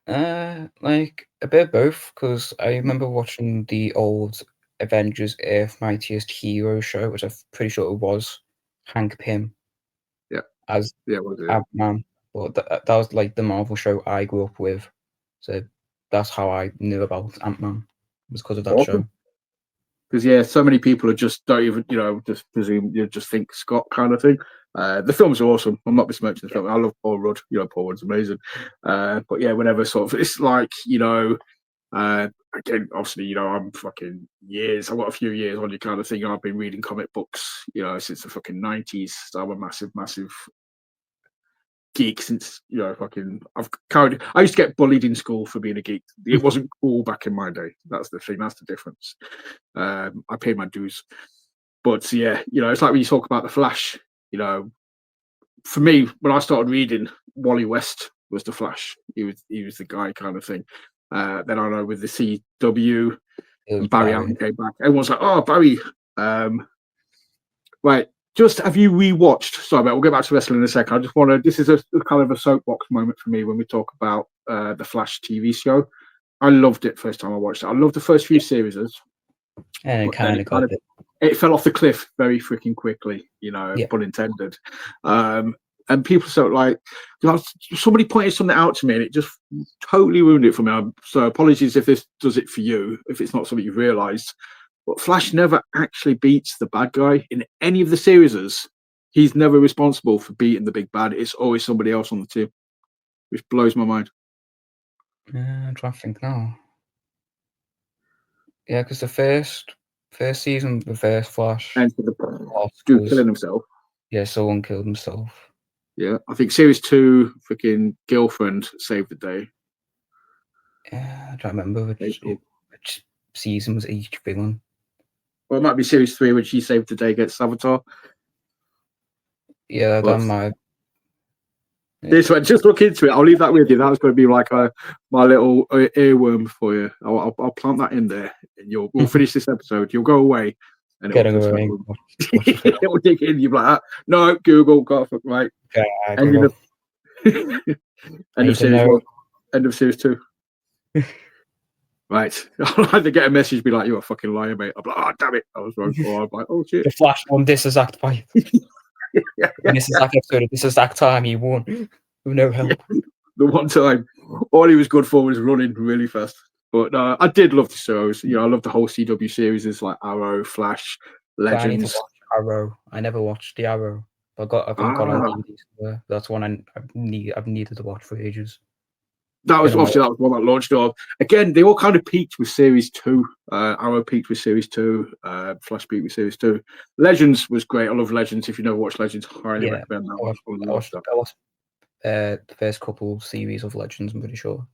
Like a bit of both, because I remember watching the old Avengers Earth Mightiest Hero show, which I'm pretty sure it was Hank Pym. As Ant-Man. But that was like the Marvel show I grew up with, so that's how I knew about Ant-Man, was because of that show. Because so many people just don't even just presume, just think Scott kind of thing. The films are awesome. I'm not besmirching the film. I love Paul Rudd. Paul Rudd's amazing. But yeah, whenever sort of it's like again, obviously I'm fucking years. I've got a few years on you kind of thing. I've been reading comic books since the fucking 90s. So I'm a massive geek since I used to get bullied in school for being a geek. It wasn't cool back in my day. That's the thing. That's the difference. I paid my dues. But yeah, it's like when you talk about the Flash. For me, when I started reading, Wally West was the Flash. He was the guy kind of thing. Then I know with the CW, and Barry Allen came back. Everyone's like, "Oh, Barry." Right, just have you rewatched? Sorry, mate, we'll get back to wrestling in a second. I just want to. This is a kind of a soapbox moment for me when we talk about the Flash TV show. I loved it first time I watched it. I loved the first few series, And it kind of got it. It fell off the cliff very freaking quickly. Pun intended. And people sort of like, somebody pointed something out to me, and it just totally ruined it for me. So apologies if this does it for you, if it's not something you've realised. But Flash never actually beats the bad guy in any of the series. He's never responsible for beating the big bad. It's always somebody else on the team, which blows my mind. I'm trying to think now. Yeah, because the first season, the first Flash, And for the Stu killing himself. Yeah, someone killed himself. Yeah, I think series 2, freaking girlfriend saved the day. Yeah, I don't remember which season was each villain. Well, it might be series 3 when she saved the day against Savitar. Yeah, that might. This one, just look into it. I'll leave that with you. That was going to be like my little earworm for you. I'll plant that in there, and we'll finish this episode. You'll go away, and it'll dig in. You'll be like, no, Google, got right. End of series 1. End of series 2. Right. I'll either get a message, be like, "You're a fucking liar, mate." I'm like, "Oh, damn it, I was wrong." Or I'm like, "Oh shit." The Flash won this exact fight. This exact episode. This exact time he won with no help. Yeah. The one time, all he was good for was running really fast. But I did love the shows. I love the whole CW series. It's like Arrow, Flash, Legends. I need to watch Arrow. I never watched the Arrow. I've got on DVDs. That's one I've needed to watch for ages. That was one that launched off. Again, they all kind of peaked with series 2. Arrow peaked with series 2. Flash peaked with series 2. Legends was great. I love Legends. If you never watched Legends, highly recommend that one. I watched the first couple series of Legends, I'm pretty sure.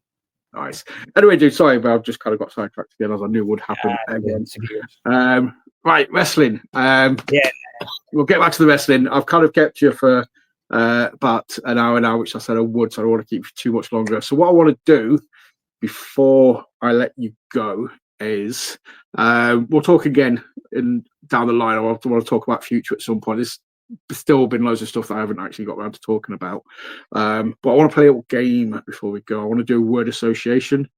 Nice. Anyway, dude, sorry, but I've just kind of got sidetracked again, as I knew would happen again. Right, wrestling. We'll get back to the wrestling. I've kind of kept you for about an hour now, which I said I would, so I don't want to keep you too much longer. So what I want to do before I let you go is we'll talk again down the line. I want to talk about future at some point. There's still been loads of stuff that I haven't actually got around to talking about. But I want to play a little game before we go. I want to do a word association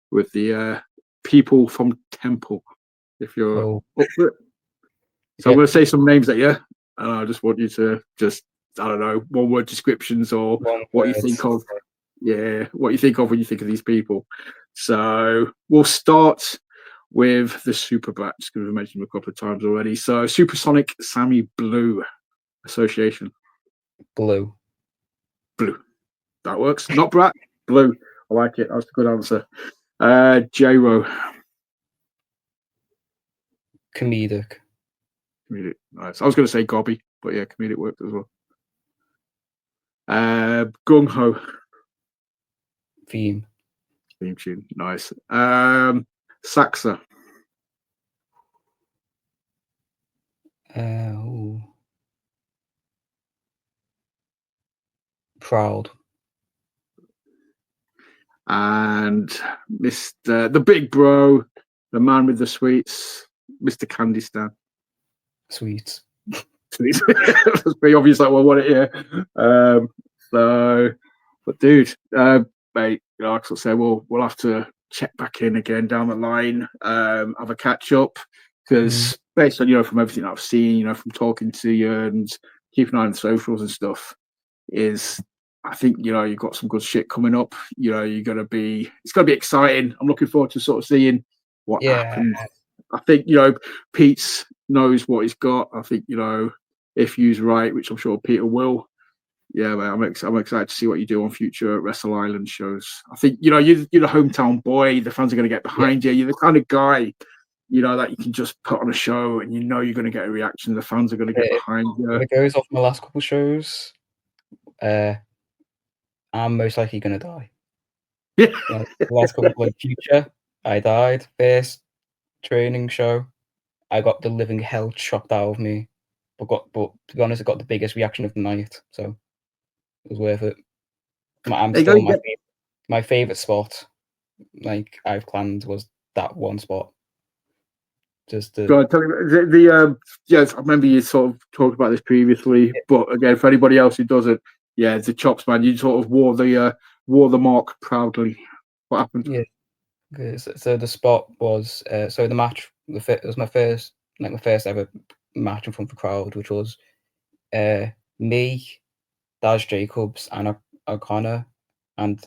with the people from Temple, if you're up for it. So I'm going to say some names at you, and I just want you to I don't know, one word descriptions or what you think of. Yeah, what you think of when you think of these people. So we'll start with the Super Brats, because we've mentioned them a couple of times already. So Supersonic Sammy Blue association. Blue. That works. Not Brat. Blue. I like it. That's a good answer. J-Ro. Comedic. Nice. I was going to say Gobby, but yeah, comedic worked as well. Gung Ho. Theme tune. Nice. Saxa. Proud. And Mr. the big bro, the man with the sweets, Mr. CandyStan. Sweets. That's pretty obvious. Like, well, what it here. But dude, mate, like I said, we'll have to check back in again down the line, have a catch up, because based on from everything I've seen, from talking to you and keeping an eye on the socials and stuff, I think you've got some good shit coming up. It's gonna be exciting. I'm looking forward to sort of seeing what happens. I think Pete knows what he's got. I think if he's right, which I'm sure Peter will. Yeah, man, I'm excited to see what you do on future Wrestle Island shows. I think you're the hometown boy. The fans are going to get behind you. You're the kind of guy that you can just put on a show and you're going to get a reaction. The fans are going to get behind you. If it goes off my last couple shows, I'm most likely going to die. Yeah. The last couple of future, I died. First training show, I got the living hell chopped out of me. But to be honest, I got the biggest reaction of the night, so it was worth it. My favorite spot, like I've planned, was that one spot. Just the Go on, tell me yes, I remember you sort of talked about this previously, but again, for anybody else who doesn't, yeah, the chops, man. You sort of wore the mark proudly. What happened? yeah. So the spot was so the match. It was my first ever match in front of a crowd, which was me, Daz Jacobs, and O'Connor. And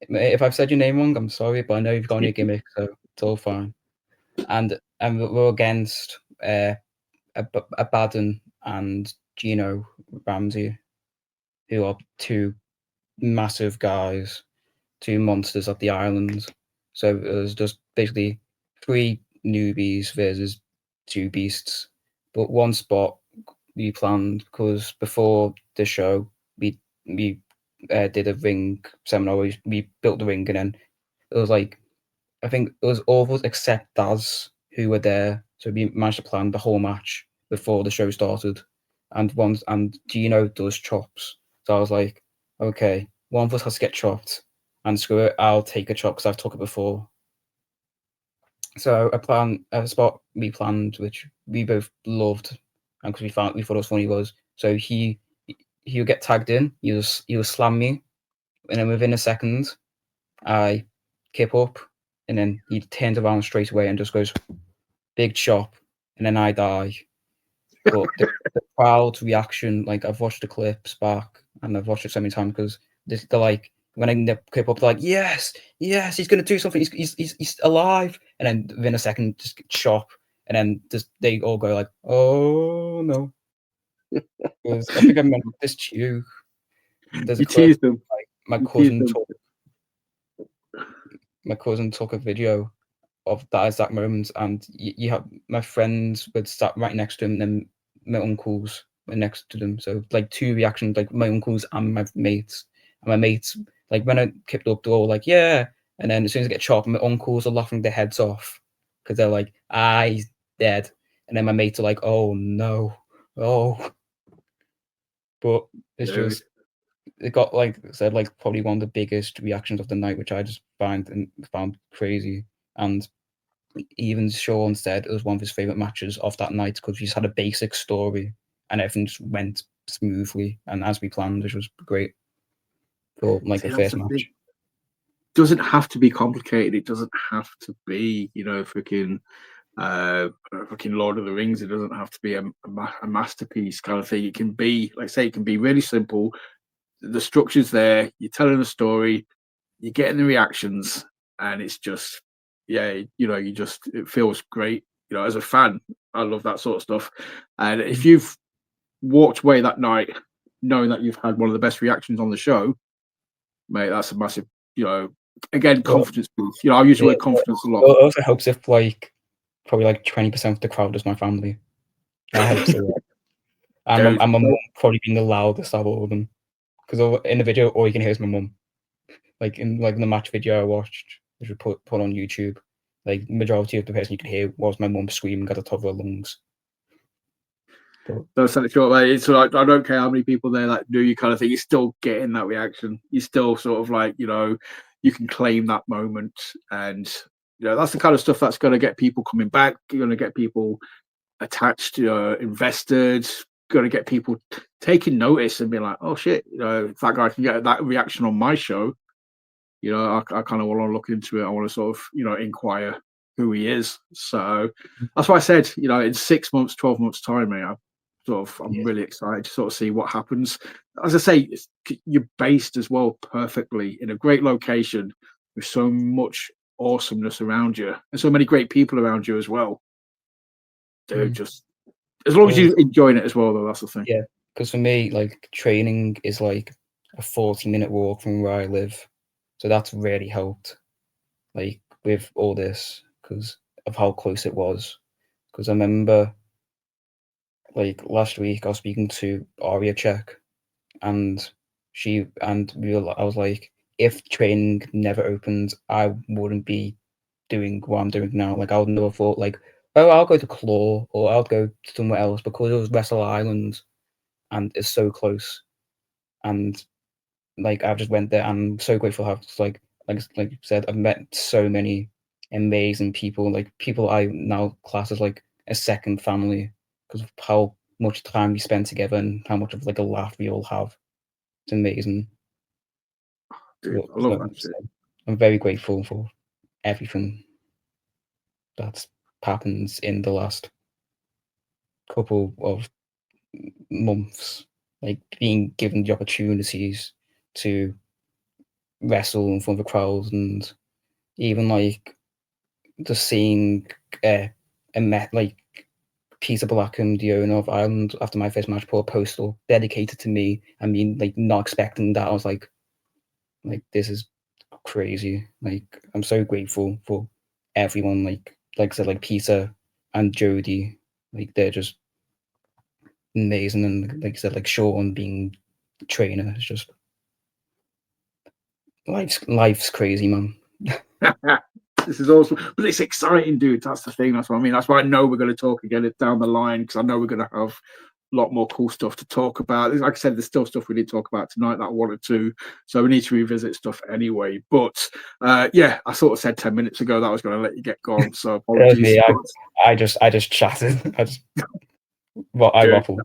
if I've said your name wrong, I'm sorry, but I know you've got your gimmick, so it's all fine. And we're against Abaddon and Gino Ramsey, who are two massive guys, two monsters of the island. So it was just basically 3 newbies versus 2 beasts. But one spot we planned because before the show we did a ring seminar. We built the ring, and then it was like I think it was all of us except Daz who were there. So we managed to plan the whole match before the show started. And Gino does chops. So I was like, okay, one of us has to get chopped, and screw it, I'll take a chop because I've took it before. So a spot we planned, which we both loved, and because we thought it was funny, was so he would get tagged in, he'll slam me, and then within a second, I kip up, and then he turns around straight away and just goes big chop, and then I die. But the crowd reaction, like I've watched the clips back and I've watched it so many times because they're like when I kip up, they're like yes, he's gonna do something, he's alive, and then within a second just chop, and then just they all go like oh no. Because I think I mentioned this to you. There's a You clip teased them. like my You teased cousin them. took a video of that exact moment, and you have my friends would sat right next to him, and then my uncles were next to them. So like 2 reactions, like my uncles and my mates. And my mates, like when I kicked up, they're all like, yeah. And then as soon as I get chopped, my uncles are laughing their heads off because they're like, he's dead. And then my mates are like, oh no, oh. But it's Yeah, just it got like I said, like probably one of the biggest reactions of the night, which I just found crazy. And even Sean said it was one of his favorite matches of that night because we just had a basic story and everything just went smoothly and as we planned, which was great for like see, the that's first the thing. match. Doesn't have to be complicated. It doesn't have to be, fucking Lord of the Rings. It doesn't have to be a masterpiece kind of thing. It can be, like I say, it can be really simple. The structure's there. You're telling a story. You're getting the reactions, and it's just, yeah, it feels great. As a fan, I love that sort of stuff. And if you've walked away that night knowing that you've had one of the best reactions on the show, mate, that's a massive, again, Well, confidence boost. I use the it word confidence a lot. also helps if like probably like 20% of the crowd is my family. That helps a lot. And Dude, my mum probably being the loudest out of all of them because in the video all you can hear is my mum. Like in the match video I watched, which we put on YouTube, like majority of the person you could hear was my mum screaming at the top of her lungs. But don't sell it short, mate. It's like I don't care how many people there like do you kind of thing. You're still getting that reaction. You're still sort of like you can claim that moment, and that's the kind of stuff that's going to get people coming back. You're going to get people attached, invested. Going to get people taking notice and being like, oh shit, if that guy can get that reaction on my show, I kind of want to look into it. I want to sort of inquire who he is. So that's why I said, in 6 months, 12 months time, mate, I'm yeah, really excited to sort of see what happens. As I say, you're based as well perfectly in a great location with so much awesomeness around you and so many great people around you as well. Dude, just as long as well, you're enjoying it as well, though, that's the thing. yeah. Because for me, like training is like a 40-minute walk from where I live, so that's really helped. Like with all this, because of how close it was. Because I remember, like last week, I was speaking to Aria Czech, and I was like, if training never opened, I wouldn't be doing what I'm doing now. Like I would never thought like, oh, I'll go to Claw or I'll go somewhere else because it was Wrestle Island and it's so close. And like I just went there and I'm so grateful how like you said, I've met so many amazing people, like people I now class as like a second family because of how much time we spend together and how much of like a laugh we all have. It's amazing. Dude, I love that shit. I'm very grateful for everything that's happened in the last couple of months, like being given the opportunities to wrestle in front of a crowd, and even like just seeing like Peter Blackham, the owner of Ireland, after my first match, put a postal dedicated to me. I mean, like not expecting that. I was like this is crazy. Like I'm so grateful for everyone. Like I said, like Peter and Jody, like they're just amazing. And like I said, like Sean being trainer is just life's crazy, man. This is awesome, but it's exciting, dude. That's the thing. That's what I mean. That's why I know we're going to talk again down the line, because I know we're going to have a lot more cool stuff to talk about. Like I said, there's still stuff we didn't talk about tonight that I wanted to, so we need to revisit stuff anyway. But yeah, I sort of said 10 minutes ago that I was going to let you get gone, so apologies. Me. I just chatted. I waffle.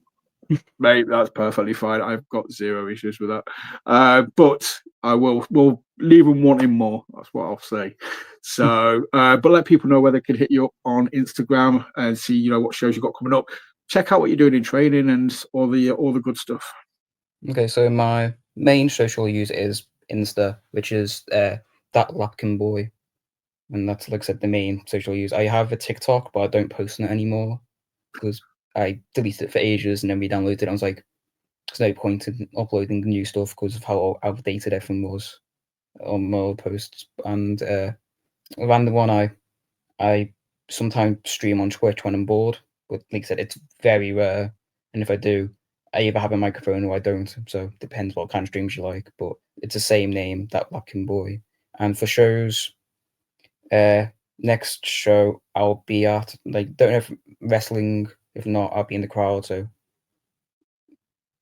Mate, that's perfectly fine. I've got zero issues with that. But we'll leave them wanting more. That's what I'll say. So, but let people know where they can hit you up on Instagram and see, what shows you've got coming up. Check out what you're doing in training and all the good stuff. Okay, so my main social use is Insta, which is that Lapkin boy, and that's like I said the main social use. I have a TikTok, but I don't post on it anymore because I deleted it for ages and then re-downloaded it. I was like, there's no point in uploading new stuff because of how outdated everything was on my old posts. And a random one, I sometimes stream on Twitch when I'm bored, but like I said, it's very rare. And if I do, I either have a microphone or I don't. So it depends what kind of streams you like. But it's the same name, that Lapkin boy. And for shows, next show I'll be at, like, don't know if wrestling. If not, I'll be in the crowd. So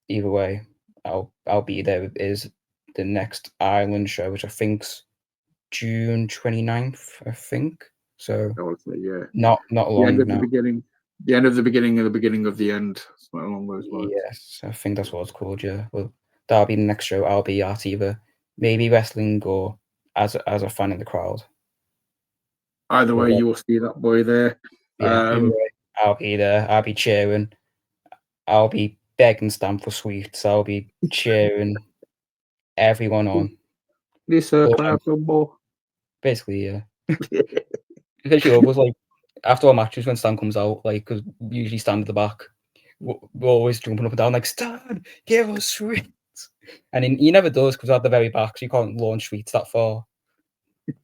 either way, I'll be there. It is the next Ireland show, which I think's June 29th, I think. So Yeah, not long the end of now. the beginning, the end of the beginning of the beginning of the end. Something along those lines. Yes, I think that's what it's called. Yeah, well, that'll be the next show. I'll be at either maybe wrestling or as a fan in the crowd. Either way, you will see that boy there. Yeah, either way, I'll be there. I'll be cheering. I'll be begging Stan for sweets. I'll be cheering everyone on. This can I have some more? Basically, yeah. Eventually, it was like after our matches when Stan comes out, like because we usually stand at the back, we're always jumping up and down like Stan, give us sweets, and he never does because we're at the very back, so you can't launch sweets that far.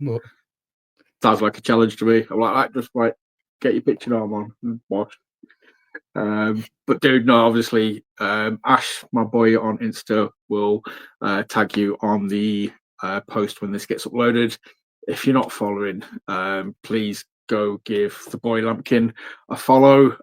But, sounds like a challenge to me. I'm like, just like get your picture arm on and watch. But dude, no, obviously, Ash, my boy on Insta, will tag you on the post when this gets uploaded. If you're not following, please go give the boy Lampkin a follow.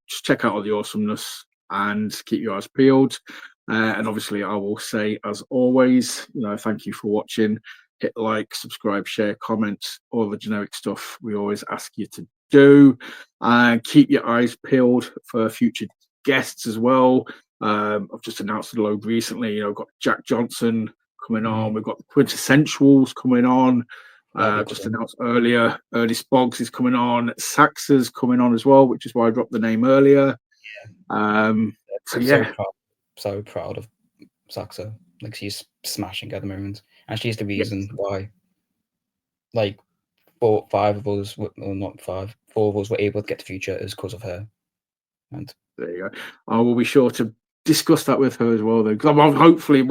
Just check out all the awesomeness and keep your eyes peeled. And obviously, I will say, as always, thank you for watching. Hit like, subscribe, share, comment, all the generic stuff we always ask you to do. And keep your eyes peeled for future guests as well. I've just announced a load recently. I've got Jack Johnson coming on. We've got the Quintessentials coming on. Just announced earlier. Ernie Spoggs is coming on. Saxa's coming on as well, which is why I dropped the name earlier. So proud of Saxa. Like she's smashing at the moment, and she's the reason why. Like 4 of us, well, not 5, 4 of us were able to get to Future is because of her. And there you go. I will be sure to discuss that with her as well, then. Because hopefully,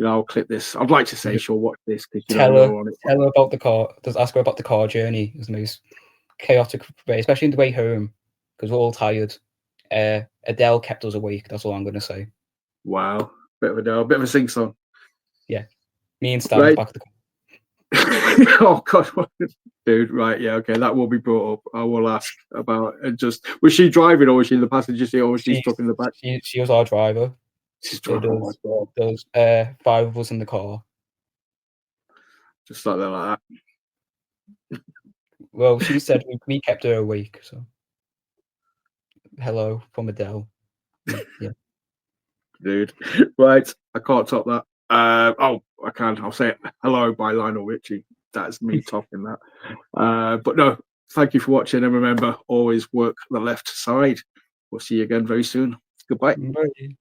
I'll clip this. I'd like to say she'll watch this because tell her about the car. Just ask her about the car journey. It's the most chaotic way, especially in the way home, because we're all tired. Adele kept us awake. That's all I'm going to say. Wow, bit of Adele, bit of a sing song. Yeah, me and Stan back at the car. Oh God, dude! Right, yeah, okay, that will be brought up. I will ask about it. Just was she driving or was she in the passenger seat or was she stuck in the back? She was our driver. She's driving. There's 5 of us in the car. Just like that. Well, she said we kept her awake. So hello from Adele. Yeah. Dude. Right, I can't top that. I can. I'll say it. Hello by Lionel Richie. That's me topping that. But no, thank you for watching, and remember, always work the left side. We'll see you again very soon. Goodbye. Bye.